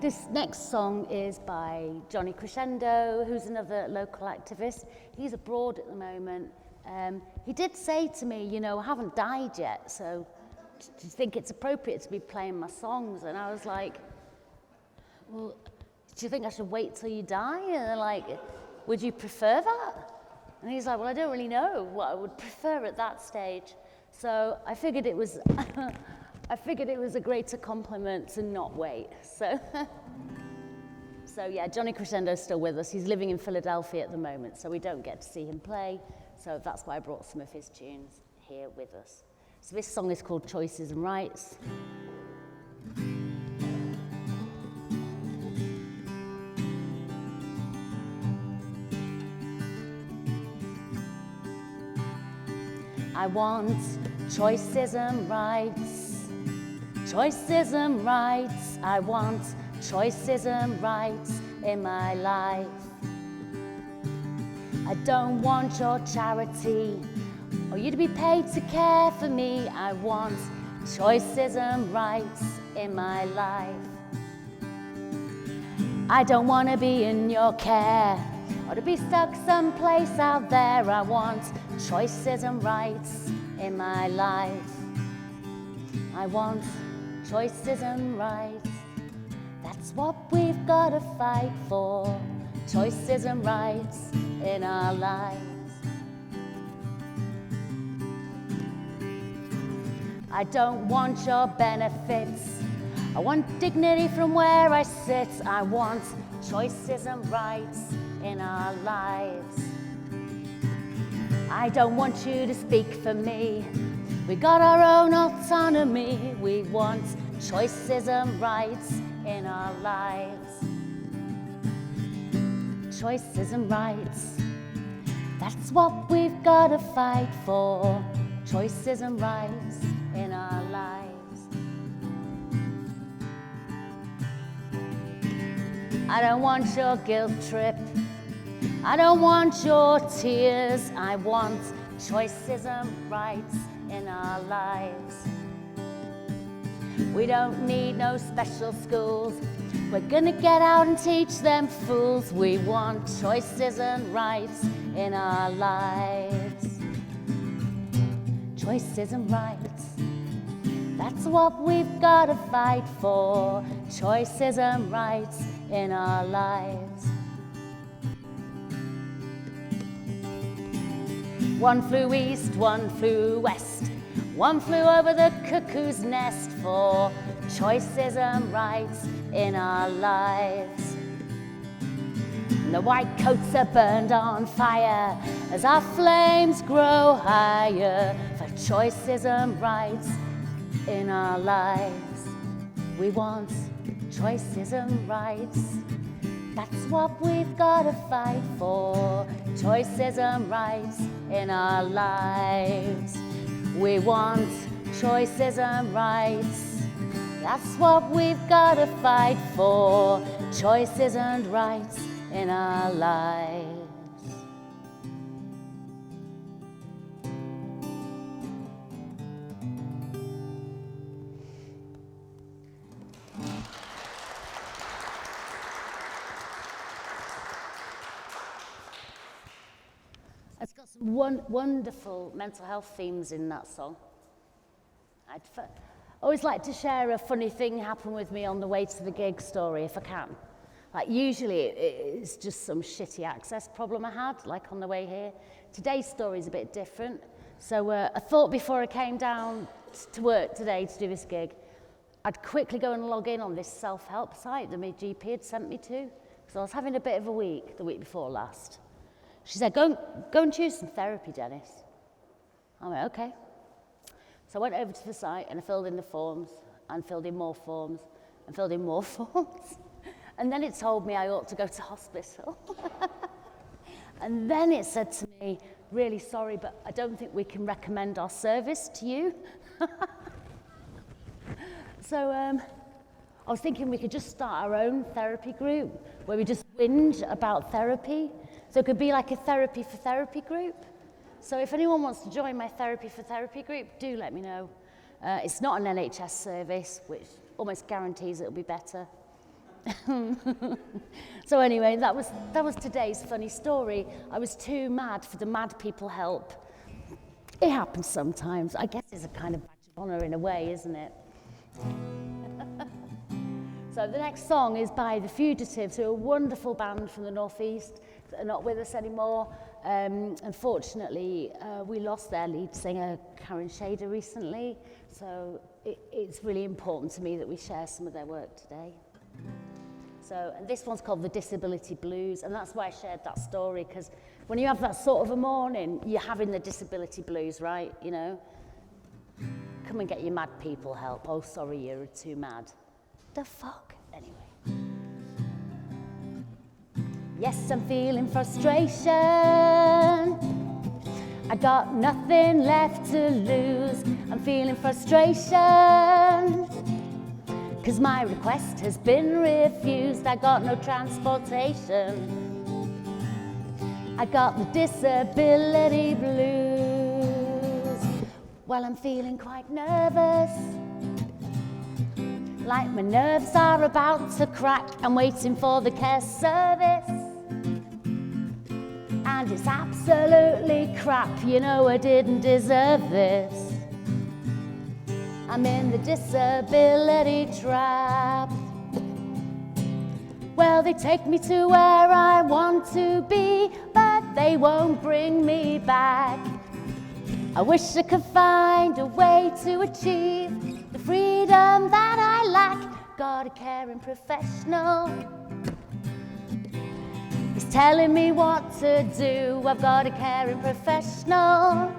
This next song is by Johnny Crescendo, who's another local activist. He's abroad at the moment. He did say to me, you know, I haven't died yet, so do you think it's appropriate to be playing my songs? And I was like, well, do you think I should wait till you die? And they're like, would you prefer that? And he's like, well, I don't really know what I would prefer at that stage. So I figured it was, I figured it was a greater compliment to not wait. So, so yeah, Johnny Crescendo's still with us. He's living in Philadelphia at the moment, so we don't get to see him play. So that's why I brought some of his tunes here with us. So this song is called Choices and Rights. I want choices and rights, choices and rights. I want choices and rights in my life. I don't want your charity or you to be paid to care for me. I want choices and rights in my life. I don't want to be in your care or to be stuck someplace out there. I want choices and rights in my life. I want choices and rights. That's what we've got to fight for. Choices and rights in our lives. I don't want your benefits. I want dignity from where I sit. I want choices and rights in our lives. I don't want you to speak for me. We got our own autonomy. We want choices and rights in our lives. Choices and rights. That's what we've got to fight for. Choices and rights in our lives. I don't want your guilt trip. I don't want your tears. I want choices and rights in our lives. We don't need no special schools. We're gonna get out and teach them fools. We want choices and rights in our lives. Choices and rights. That's what we've got to fight for. Choices and rights in our lives. One flew east, one flew west. One flew over the cuckoo's nest for choices and rights in our lives. And the white coats are burned on fire as our flames grow higher for choices and rights in our lives. We want choices and rights. That's what we've got to fight for. Choices and rights in our lives. We want choices and rights. That's what we've got to fight for. Choices and rights in our lives. It's got some wonderful mental health themes in that song. I'd always like to share a funny thing happened with me on the way to the gig story, if I can. Like usually it's just some shitty access problem I had, like on the way here. Today's story is a bit different. So I thought before I came down to work today to do this gig, I'd quickly go and log in on this self-help site that my GP had sent me to, because I was having a bit of a week, the week before last. She said, go and choose some therapy, Dennis. I went, okay. So I went over to the site and I filled in the forms and filled in more forms and filled in more forms. And then it told me I ought to go to hospital. And then it said to me, really sorry, but I don't think we can recommend our service to you. So I was thinking we could just start our own therapy group where we just whinge about therapy. So it could be like a therapy for therapy group. So if anyone wants to join my therapy for therapy group, do let me know. It's not an NHS service, which almost guarantees it'll be better. So anyway, that was today's funny story. I was too mad for the mad people help. It happens sometimes. I guess it's a kind of badge of honour in a way, isn't it? So the next song is by The Fugitives, who are a wonderful band from the Northeast that are not with us anymore. Unfortunately, we lost their lead singer, Karen Shader, recently. So it's really important to me that we share some of their work today. So, and this one's called The Disability Blues, and that's why I shared that story, because when you have that sort of a morning, you're having the disability blues, right? You know? Come and get your mad people help. Oh, sorry, you're too mad. The fuck? Anyway. Yes, I'm feeling frustration. I got nothing left to lose. I'm feeling frustration. 'Cause my request has been refused. I got no transportation. I got the disability blues. Well, I'm feeling quite nervous. Like my nerves are about to crack. I'm waiting for the care service. And it's absolutely crap. You know I didn't deserve this. I'm in the disability trap. Well, they take me to where I want to be, but they won't bring me back. I wish I could find a way to achieve the freedom that I lack. Got a caring professional. He's telling me what to do. I've got a caring professional.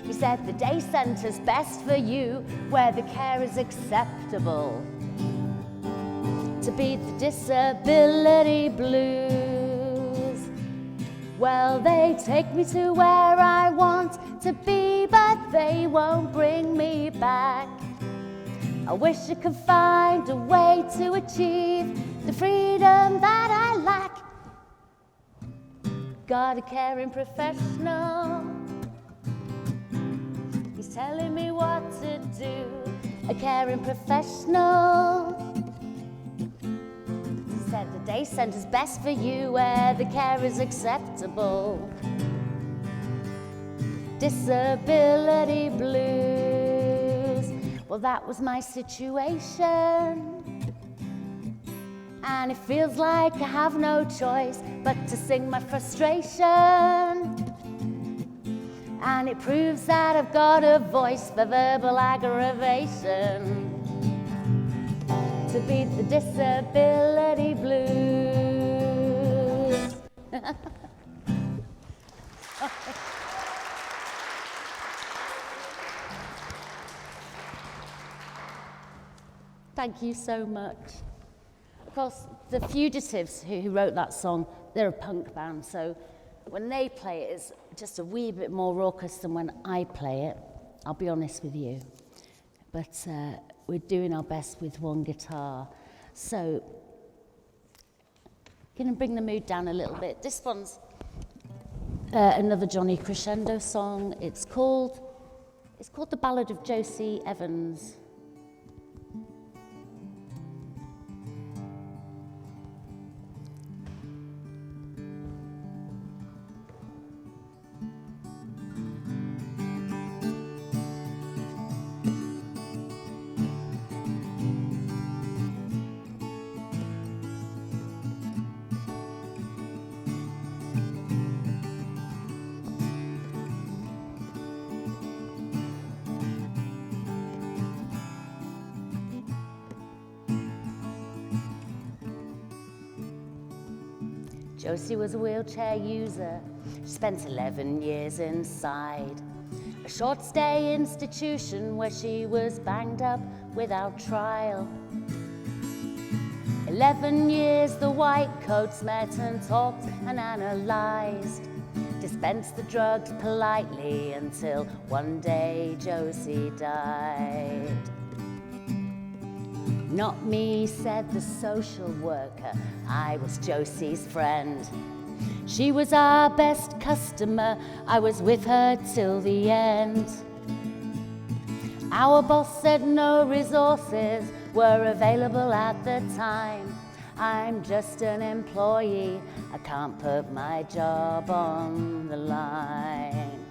He said the day centre's best for you, where the care is acceptable. To beat the disability blues. Well, they take me to where I want to be, but they won't bring me back. I wish I could find a way to achieve the freedom that I lack. Got a caring professional. He's telling me what to do. A caring professional. He said the day centre's best for you, where the care is acceptable. Disability blues. Well, that was my situation. And it feels like I have no choice but to sing my frustration. And it proves that I've got a voice for verbal aggravation. To beat the disability blues. Thank you so much. Of course, the Fugitives, who wrote that song, they're a punk band, so when they play it, it's just a wee bit more raucous than when I play it, I'll be honest with you. But we're doing our best with one guitar. So, going to bring the mood down a little bit. This one's another Johnny Crescendo song. It's called The Ballad of Josie Evans. Josie was a wheelchair user. She spent 11 years inside a short stay institution where she was banged up without trial. 11 years the white coats met and talked and analysed, dispensed the drugs politely until one day Josie died. Not me, said the social worker, I was Josie's friend. She was our best customer, I was with her till the end. Our boss said no resources were available at the time. I'm just an employee, I can't put my job on the line.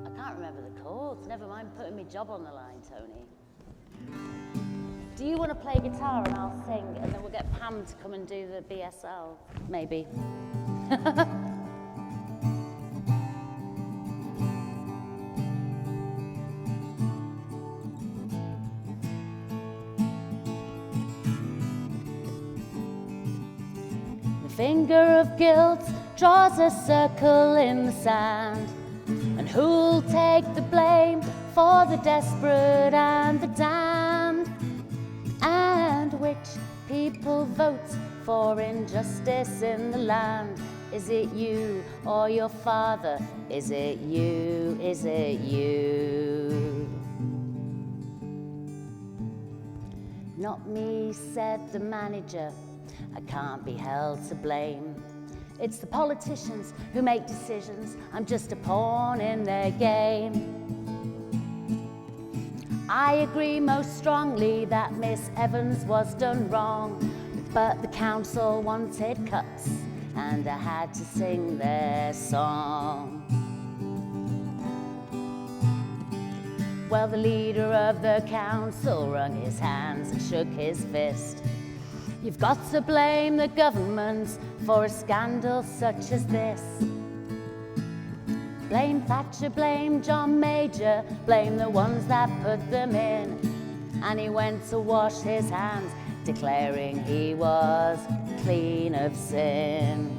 I can't remember the chords, never mind putting my job on the line, Tony. Do you want to play guitar and I'll sing, and then we'll get Pam to come and do the BSL, maybe? The finger of guilt draws a circle in the sand, and who'll take the blame for the desperate and the damned? And which people vote for injustice in the land? Is it you or your father? Is it you? Is it you? Not me, said the manager, I can't be held to blame. It's the politicians who make decisions, I'm just a pawn in their game. I agree most strongly that Miss Evans was done wrong, but the council wanted cuts and I had to sing their song. Well, the leader of the council wrung his hands and shook his fist. You've got to blame the government for a scandal such as this. Blame Thatcher, blame John Major, blame the ones that put them in. And he went to wash his hands, declaring he was clean of sin.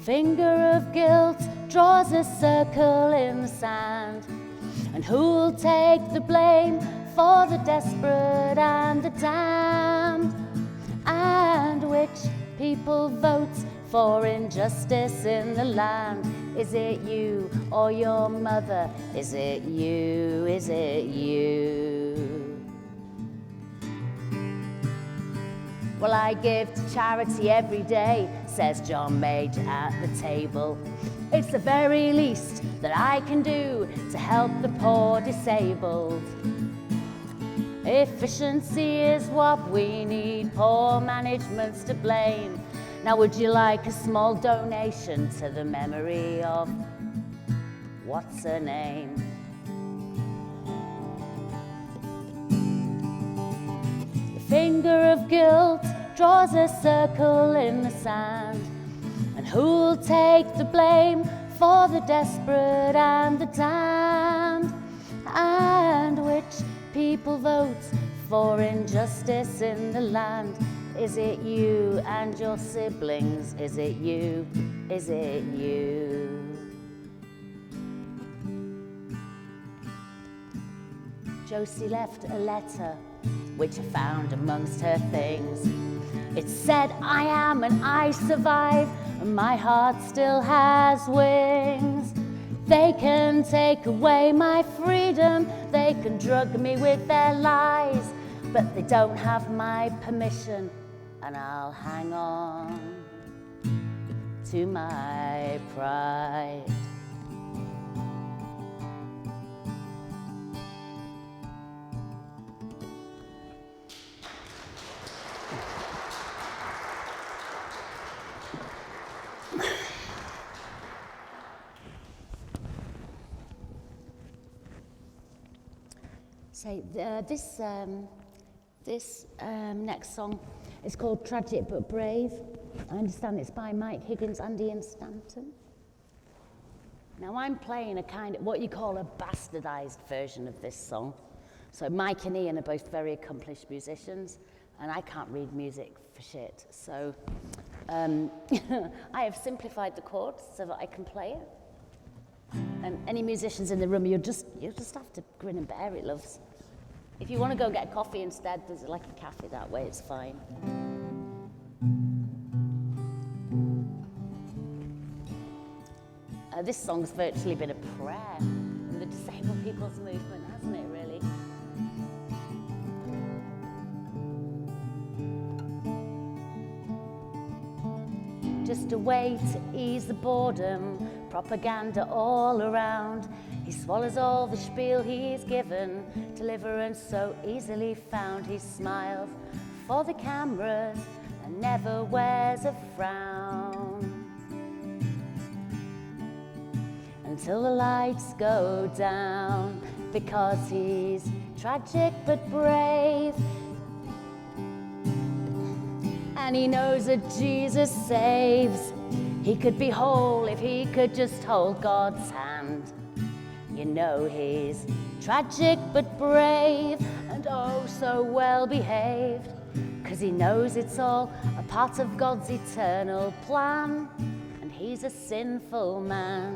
Finger of guilt draws a circle in the sand, and who'll take the blame for the desperate and the damned? And which people vote for injustice in the land? Is it you or your mother? Is it you? Is it you? Well, I give to charity every day, says John Major at the table. It's the very least that I can do to help the poor disabled. Efficiency is what we need, poor management's to blame. Now would you like a small donation to the memory of what's her name? The finger of guilt draws a circle in the sand, and who'll take the blame for the desperate and the damned? And which people vote for injustice in the land? Is it you and your siblings? Is it you? Is it you? Josie left a letter, which I found amongst her things. It said, I am and I survive, and my heart still has wings. They can take away my freedom, they can drug me with their lies, but they don't have my permission, and I'll hang on to my pride. So this next song is called Tragic But Brave. I understand it's by Mike Higgins and Ian Stanton. Now I'm playing a kind of what you call a bastardized version of this song. So Mike and Ian are both very accomplished musicians, and I can't read music for shit. So I have simplified the chords so that I can play it. And any musicians in the room, you'll just have to grin and bear it, loves. If you want to go get coffee instead, there's like a cafe that way, it's fine. This song's virtually been a prayer in the disabled people's movement, hasn't it, really? Just a way to ease the boredom, propaganda all around. He swallows all the spiel he's given, deliverance so easily found. He smiles for the cameras and never wears a frown. Until the lights go down, because he's tragic but brave. And he knows that Jesus saves. He could be whole if he could just hold God's hand. You know he's tragic but brave, and oh so well behaved, 'cause he knows it's all a part of God's eternal plan, and he's a sinful man.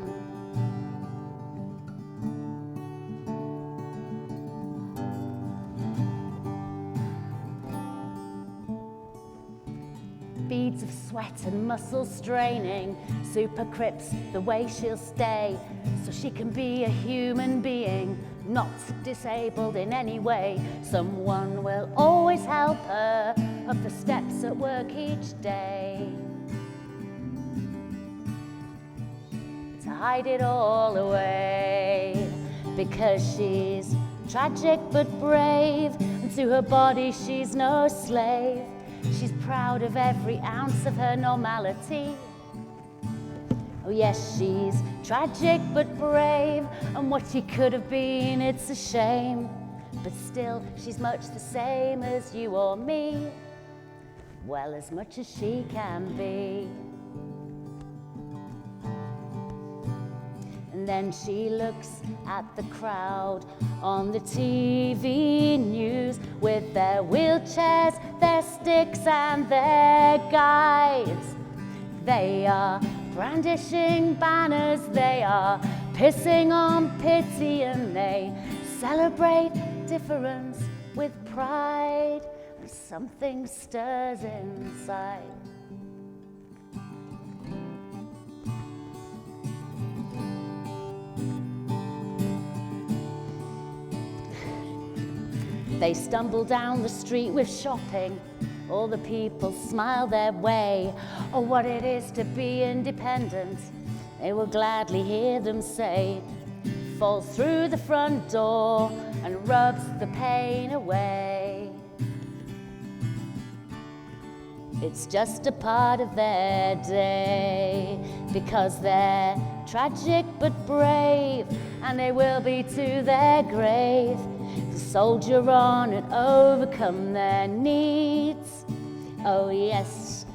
Beads of sweat and muscle straining, super crips the way she'll stay, so she can be a human being, not disabled in any way. Someone will always help her up the steps at work each day, to hide it all away, because she's tragic but brave, and to her body she's no slave. She's proud of every ounce of her normality. Oh yes, she's tragic but brave, and what she could have been, it's a shame. But still, she's much the same as you or me. Well, as much as she can be. And then she looks at the crowd on the TV news, with their wheelchairs, their sticks and their guides. They are brandishing banners, they are pissing on pity, and they celebrate difference with pride, and something stirs inside. They stumble down the street with shopping. All the people smile their way. Oh, what it is to be independent, they will gladly hear them say. Falls through the front door and rubs the pain away. It's just a part of their day, because they're tragic but brave, and they will be to their grave, to soldier on and overcome their needs. Oh yes,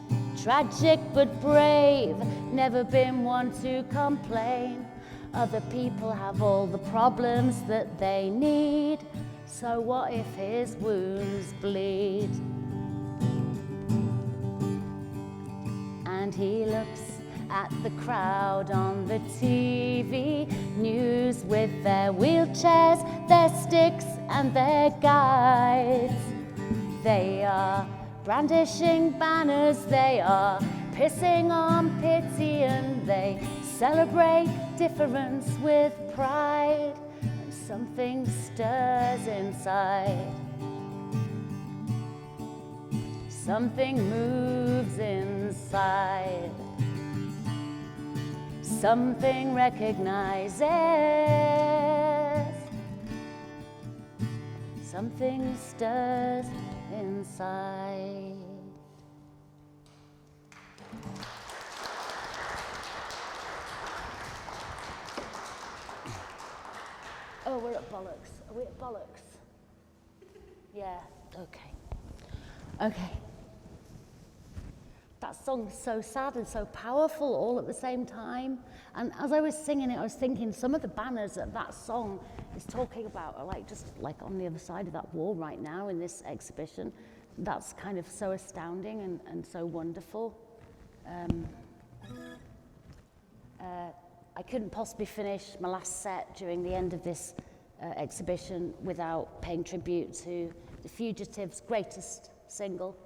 tragic but brave, never been one to complain. Other people have all the problems that they need, so what if his wounds bleed? And he looks at the crowd on the TV news, with their wheelchairs, their sticks and their guides. They are brandishing banners, they are pissing on pity, and they celebrate difference with pride, and something stirs inside. Something moves inside. Something recognizes. Something stirs inside. Oh, we're at Bollocks. Are we at Bollocks? Yeah, okay. Okay. That song's so sad and so powerful all at the same time. And as I was singing it, I was thinking some of the banners that that song is talking about are like just like on the other side of that wall right now in this exhibition. That's kind of so astounding and so wonderful. I couldn't possibly finish my last set during the end of this exhibition without paying tribute to The Fugitives' greatest single.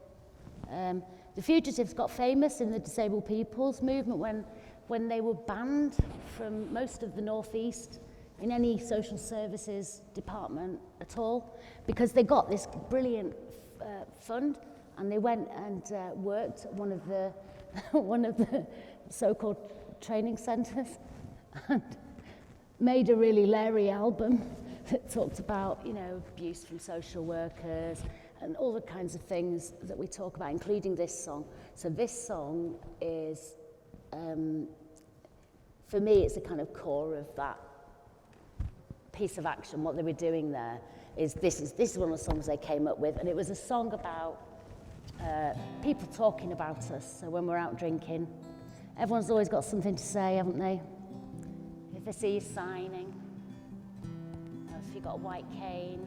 The Fugitives got famous in the disabled people's movement when they were banned from most of the Northeast in any social services department at all, because they got this brilliant fund, and they went and worked at one of the so-called training centres. and made a really Larry album that talked about, you know, abuse from social workers and all the kinds of things that we talk about, including this song. So this song is, for me, it's a kind of core of that piece of action. What they were doing there is this is one of the songs they came up with, and it was a song about people talking about us. So when we're out drinking, everyone's always got something to say, haven't they? If they see you signing, or if you've got a white cane,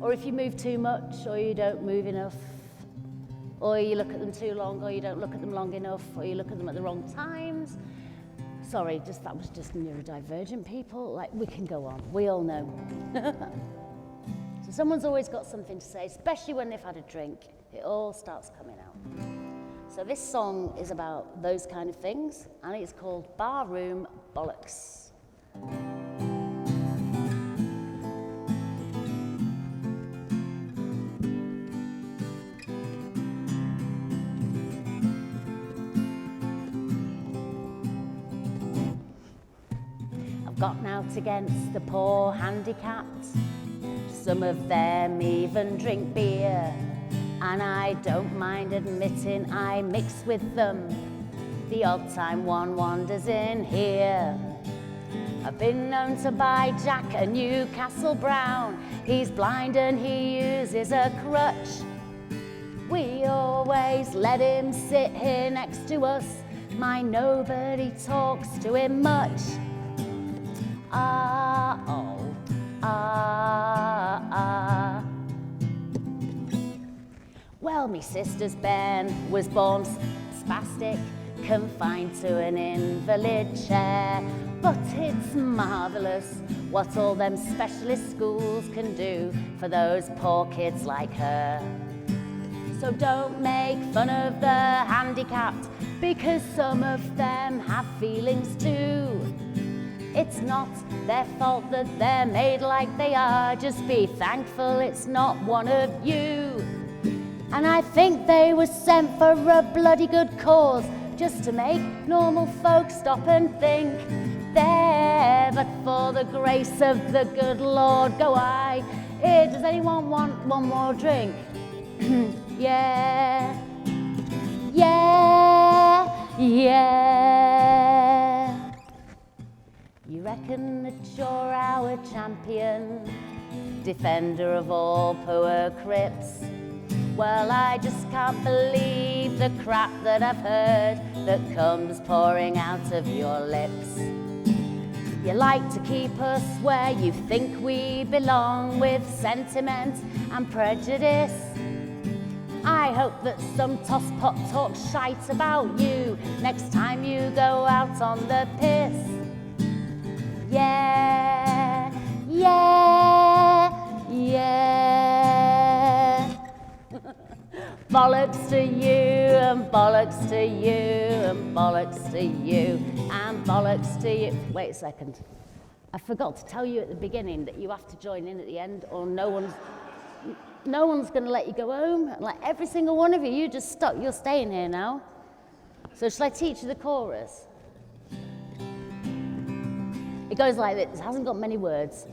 or if you move too much, or you don't move enough, or you look at them too long, or you don't look at them long enough, or you look at them at the wrong times. Sorry, that was just neurodivergent people. Like, we can go on, we all know. So someone's always got something to say, especially when they've had a drink. It all starts coming out. So this song is about those kind of things, and it's called Barroom Bollocks. I've gotten out against the poor handicapped. Some of them even drink beer, and I don't mind admitting I mix with them the odd time one wanders in here. I've been known to buy Jack a Newcastle Brown. He's blind and he uses a crutch. We always let him sit here next to us. Mind nobody talks to him much. Well, me sister's Ben was born spastic, confined to an invalid chair. But it's marvellous what all them specialist schools can do for those poor kids like her. So don't make fun of the handicapped, because some of them have feelings too. It's not their fault that they're made like they are. Just be thankful it's not one of you. And I think they were sent for a bloody good cause, just to make normal folk stop and think. There, but for the grace of the good Lord, go I. Here, does anyone want one more drink? Yeah. Yeah. Yeah. You reckon that you're our champion, defender of all poor crips? Well, I just can't believe the crap that I've heard that comes pouring out of your lips. You like to keep us where you think we belong, with sentiment and prejudice. I hope that some tosspot talks shite about you next time you go out on the piss. Yeah, yeah, yeah. Bollocks to you, and bollocks to you, and bollocks to you, and bollocks to you. Wait a second. I forgot to tell you at the beginning that you have to join in at the end, or no one's going to let you go home. Like every single one of you, you just stuck. You're staying here now. So shall I teach you the chorus? It goes like this. It hasn't got many words.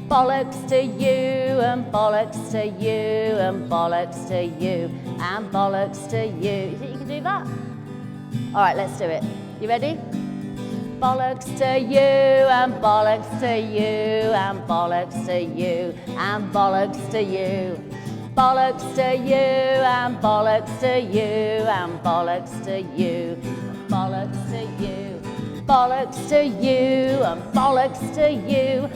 Bollocks to you, and bollocks to you, and bollocks to you, and bollocks to you. You think you can do that? All right, let's do it. You ready? Bollocks to you, and bollocks to you, and bollocks to you, and bollocks to you. Bollocks to you, and bollocks to you, and bollocks to you, bollocks to you. Bollocks to you, and bollocks to you.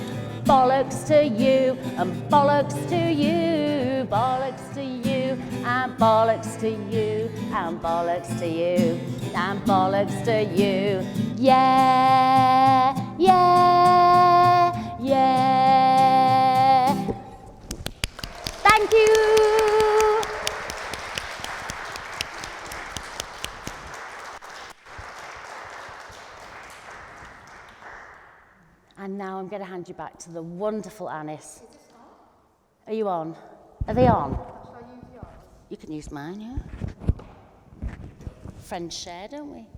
Bollocks to you, and bollocks to you, bollocks to you, and bollocks to you, and bollocks to you, and bollocks to you. Yeah, yeah, yeah. Thank you. And now I'm going to hand you back to the wonderful Anis. Is this on? Are you on? Are they on? Shall I use yours? You can use mine, yeah. Friends share, don't we?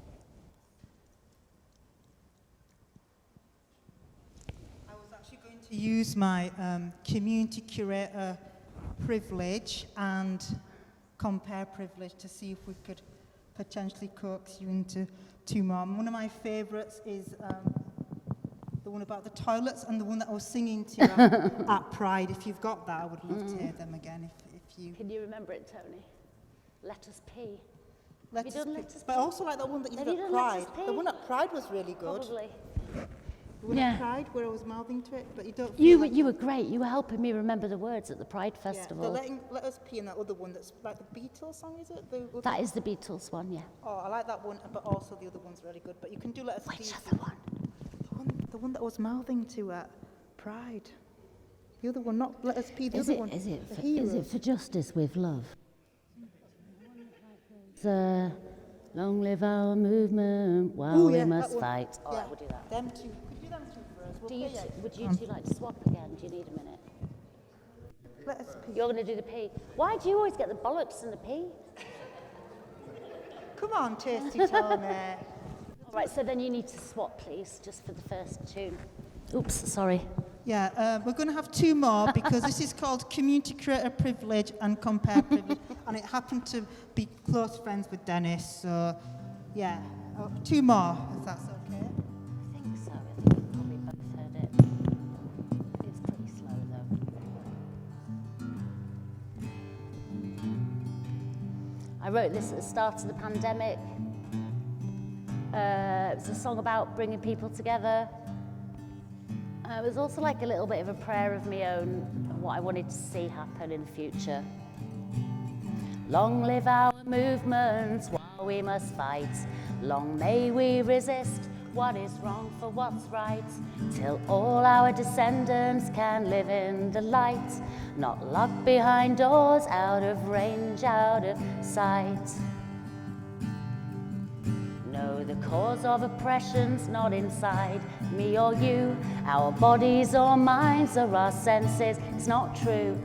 to use my community curator privilege and compare privilege to see if we could potentially coax you into 2 more. And one of my favourites is the one about the toilets and the one that I was singing to at Pride. If you've got that, I would love to hear them again. If you Can you remember it, Tony? Let us pee. let you us done pick- Let Us But Pee? also like that one that you Have did you at done Let Pride. Us Pee? The one at Pride was really good. Probably. The one Yeah. at Pride where I was mouthing to it, but you don't. You feel like were great. You were helping me remember the words at the Pride Yeah, Festival. Let Us Pee and that other one that's like the Beatles song, is it? That is the Beatles one, yeah. Oh, I like that one, but also the other one's really good. But you can do Let Us Pee. Which other one? The one that I was mouthing to at Pride. The other one, not Let Us Pee, the Is other it, one. is it, The for, Hero. is it for justice with love? The long live our movement while Ooh, we yeah, must that one. fight. All Yeah, right, we'll do that. Them two. Could you do them two for us? We'll Do you play it. would you two like to swap again? Do you need a minute? Let Us Pee. You're going to do the P. Why do you always get the bollocks and the P? Come on, Tasty Tony. All right, so then you need to swap, please, just for the first tune. Oops, sorry. Yeah, we're going to have 2 more because this is called Community Creator Privilege and Compare Privilege, and it happened to be close friends with Dennis. So, yeah, 2 more, if that's okay. I think so. I think you probably both heard it. It's pretty slow, though. I wrote this at the start of the pandemic. It was a song about bringing people together. It was also like a little bit of a prayer of my own, of what I wanted to see happen in the future. Long live our movements while we must fight. Long may we resist what is wrong for what's right, till all our descendants can live in the light, not locked behind doors, out of range, out of sight. No, the cause of oppression's not inside me or you. Our bodies or minds or our senses, it's not true.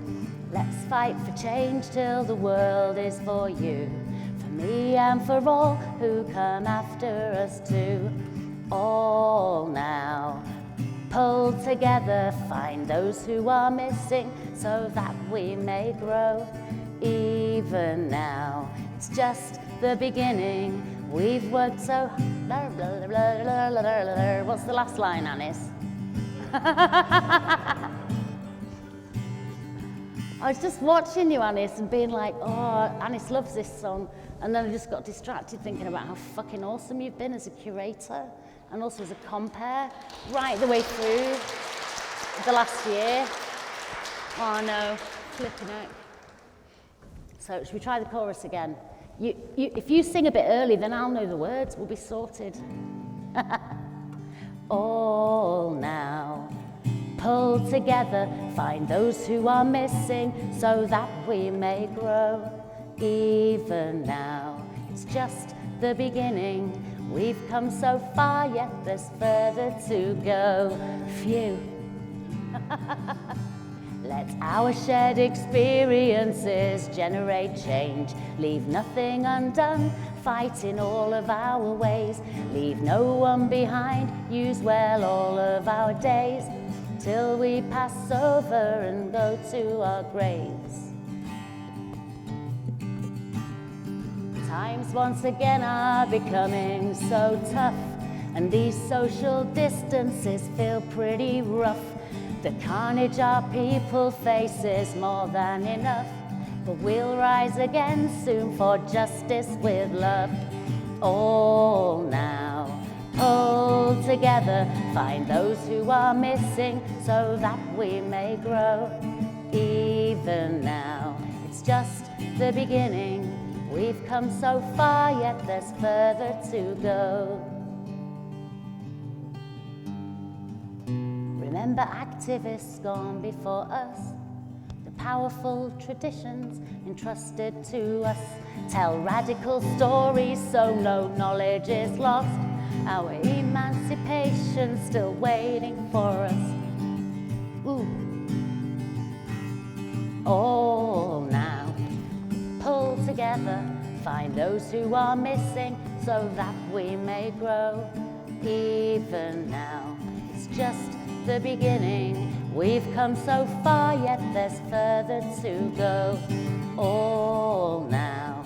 Let's fight for change till the world is for you, for me and for all who come after us too. All now, pull together, find those who are missing, so that we may grow. Even now, it's just the beginning. We've worked so... What's the last line, Anis? I was just watching you, Anis, and being like, oh, Anis loves this song. And then I just got distracted thinking about how fucking awesome you've been as a curator and also as a compare right the way through the last year. Oh no, flipping out. So should we try the chorus again? If you sing a bit early, then I'll know the words. We'll be sorted. All now, pull together, find those who are missing, so that we may grow. Even now, it's just the beginning. We've come so far, yet there's further to go. Phew. Let our shared experiences generate change. Leave nothing undone, fight in all of our ways. Leave no one behind, use well all of our days, till we pass over and go to our graves. Times once again are becoming so tough, and these social distances feel pretty rough. The carnage our people face is more than enough, but we'll rise again soon for justice with love. All now, pull together, find those who are missing, so that we may grow. Even now, it's just the beginning. We've come so far, yet there's further to go. Remember activists gone before us, the powerful traditions entrusted to us. Tell radical stories so no knowledge is lost. Our emancipation's still waiting for us. Ooh. All now, pull together, find those who are missing, so that we may grow. Even now, it's just the beginning. We've come so far, yet there's further to go. All now,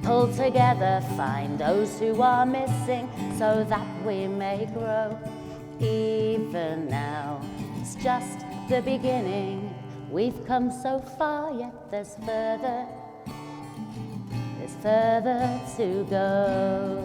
pull together, find those who are missing, so that we may grow. Even now, it's just the beginning. We've come so far, yet there's further to go.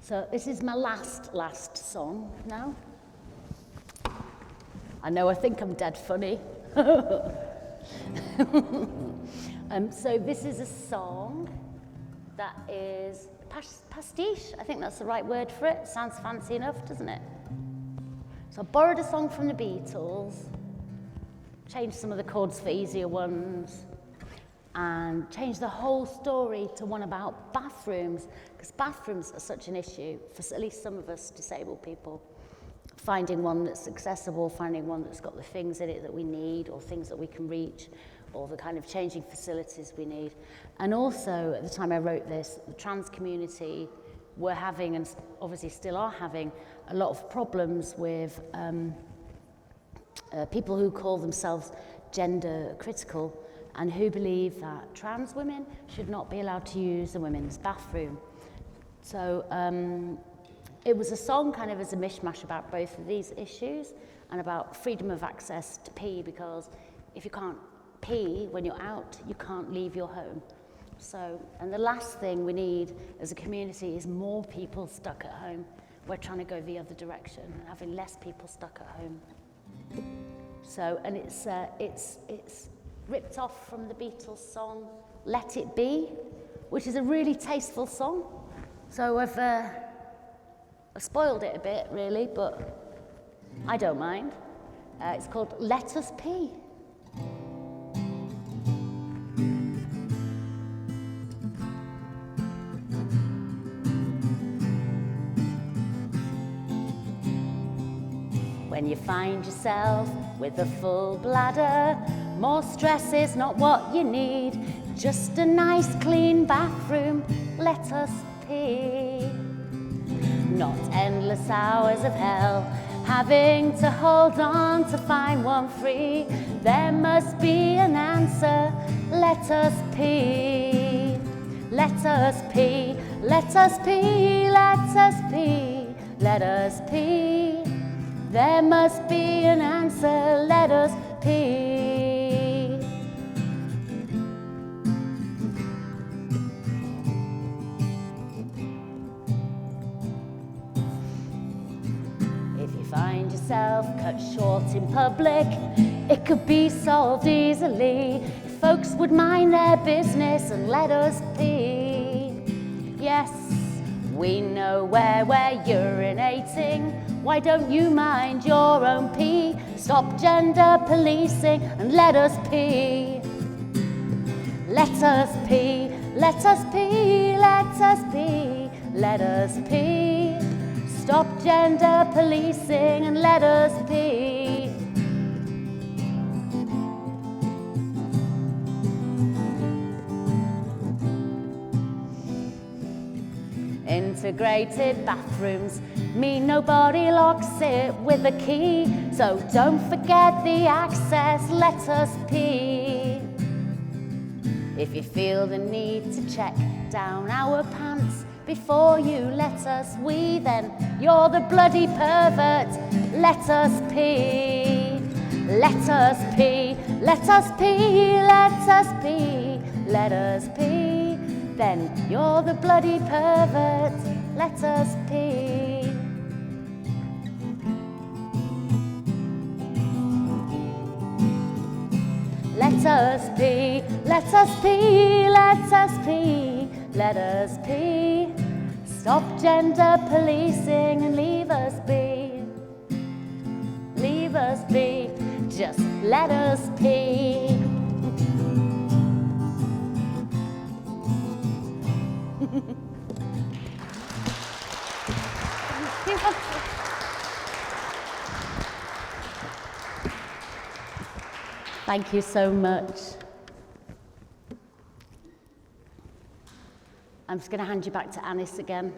So this is my last song now. I know, I think I'm dead funny. So this is a song that is pastiche. I think that's the right word for it. Sounds fancy enough, doesn't it? So I borrowed a song from the Beatles, changed some of the chords for easier ones, and changed the whole story to one about bathrooms, because bathrooms are such an issue for at least some of us disabled people. Finding one that's accessible, finding one that's got the things in it that we need, or things that we can reach, or the kind of changing facilities we need. And also, at the time I wrote this, the trans community were having, and obviously still are having, a lot of problems with people who call themselves gender critical and who believe that trans women should not be allowed to use the women's bathroom. So it was a song kind of as a mishmash about both of these issues and about freedom of access to pee, because if you can't pee when you're out, you can't leave your home. So, and the last thing we need as a community is more people stuck at home. We're trying to go the other direction and having less people stuck at home. So, and it's ripped off from the Beatles song Let It Be, which is a really tasteful song. So I've spoiled it a bit, really, but I don't mind. It's called Let Us Pee. When you find yourself with a full bladder, more stress is not what you need. Just a nice clean bathroom, let us pee. Not endless hours of hell, having to hold on to find one free. There must be an answer, let us pee. Let us pee, let us pee, let us pee, let us pee. There must be an answer, let us pee. If you find yourself cut short in public, it could be solved easily if folks would mind their business and let us pee. Yes, we know where we're urinating. Why don't you mind your own pee? Stop gender policing and let us pee. Let us pee, let us pee, let us pee, let us pee. Stop gender policing and let us pee. Integrated bathrooms mean nobody locks it with a key. So don't forget the access, let us pee. If you feel the need to check down our pants before you let us wee, then you're the bloody pervert, let us pee. Let us pee, let us pee, let us pee, let us pee. Then you're the bloody pervert, let us pee. Let us pee, let us pee, let us pee, let us pee. Stop gender policing and leave us be. Leave us be, just let us pee. Thank you so much. I'm just going to hand you back to Anis again.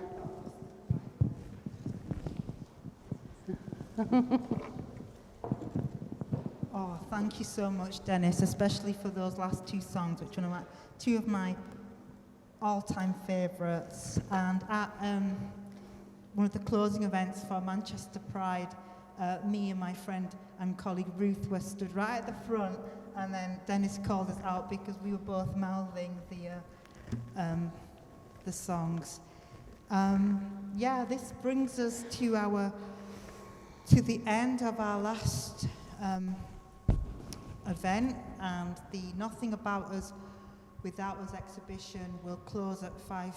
Oh, thank you so much, Dennis, especially for those last two songs, which are two of my all-time favourites. And at one of the closing events for Manchester Pride, me and my friend and colleague Ruth were stood right at the front, and then Dennis called us out because we were both mouthing the songs. Yeah, this brings us to the end of our last event, and the Nothing About Us Without Us exhibition will close at 5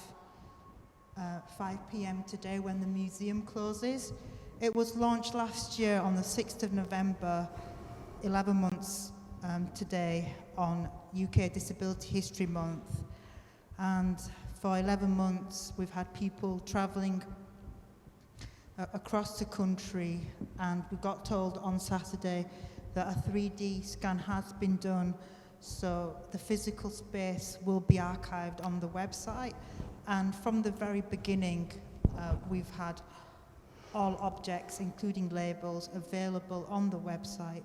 p.m. today when the museum closes. It was launched last year on the 6th of November, 11 months today, on UK Disability History Month. And for 11 months, we've had people travelling across the country, and we got told on Saturday that a 3D scan has been done, so the physical space will be archived on the website. And from the very beginning, we've had all objects, including labels, available on the website,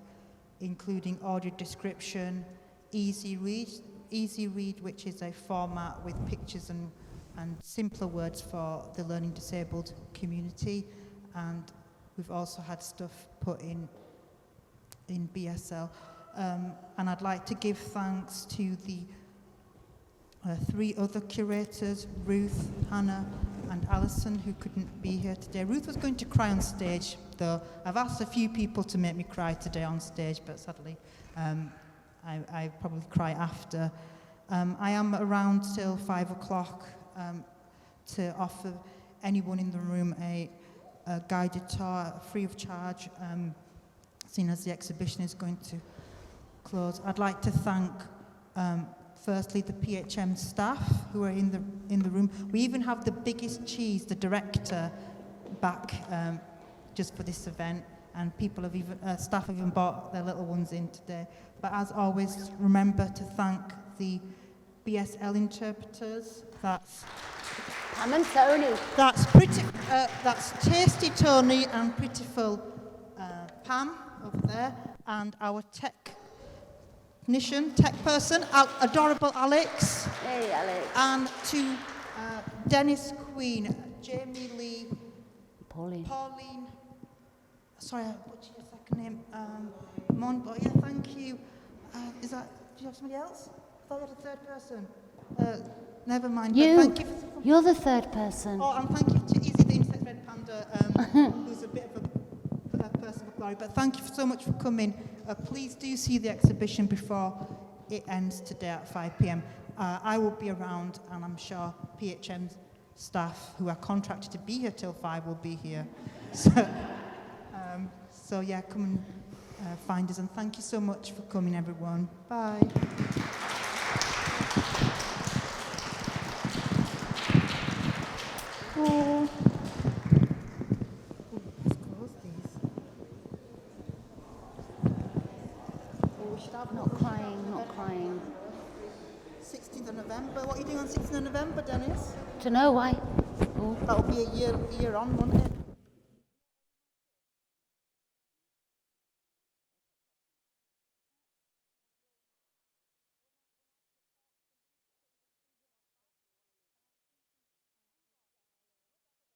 including audio description, Easy Read, which is a format with pictures and simpler words for the learning disabled community. And we've also had stuff put in BSL. And I'd like to give thanks to the 3 other curators, Ruth, Hannah, and Alison, who couldn't be here today. Ruth was going to cry on stage, though. I've asked a few people to make me cry today on stage, but sadly, I probably cry after. I am around till 5 o'clock to offer anyone in the room a guided tour, free of charge, seeing as the exhibition is going to close. I'd like to thank firstly the PHM staff who are in the room. We even have the biggest cheese, the director, back just for this event, and staff have even brought their little ones in today. But as always, remember to thank the BSL interpreters. That's Pam and Tony. That's Tasty Tony and Prettyful Pam over there, and our tech person, our adorable Alex. Hey, Alex. And to Dennis Queen, Jamie Lee, Pauline. Sorry, what's your second name? Omoboye, yeah, thank you. Do you have somebody else? I thought you had a third person. Never mind. Thank you. You're the third person. Oh, and thank you to Izzy, the Intersex Red Panda, who's a bit of a person of glory. But thank you so much for coming. Please do see the exhibition before it ends today at 5 p.m. I will be around, and I'm sure PHM staff who are contracted to be here till 5 will be here. So yeah, come and find us, and thank you so much for coming, everyone. Bye. Oh. Let's close these. Oh, we should have Not crying. 16th of November. What are you doing on 16th of November, Dennis? To know why. That'll be a year on, won't it?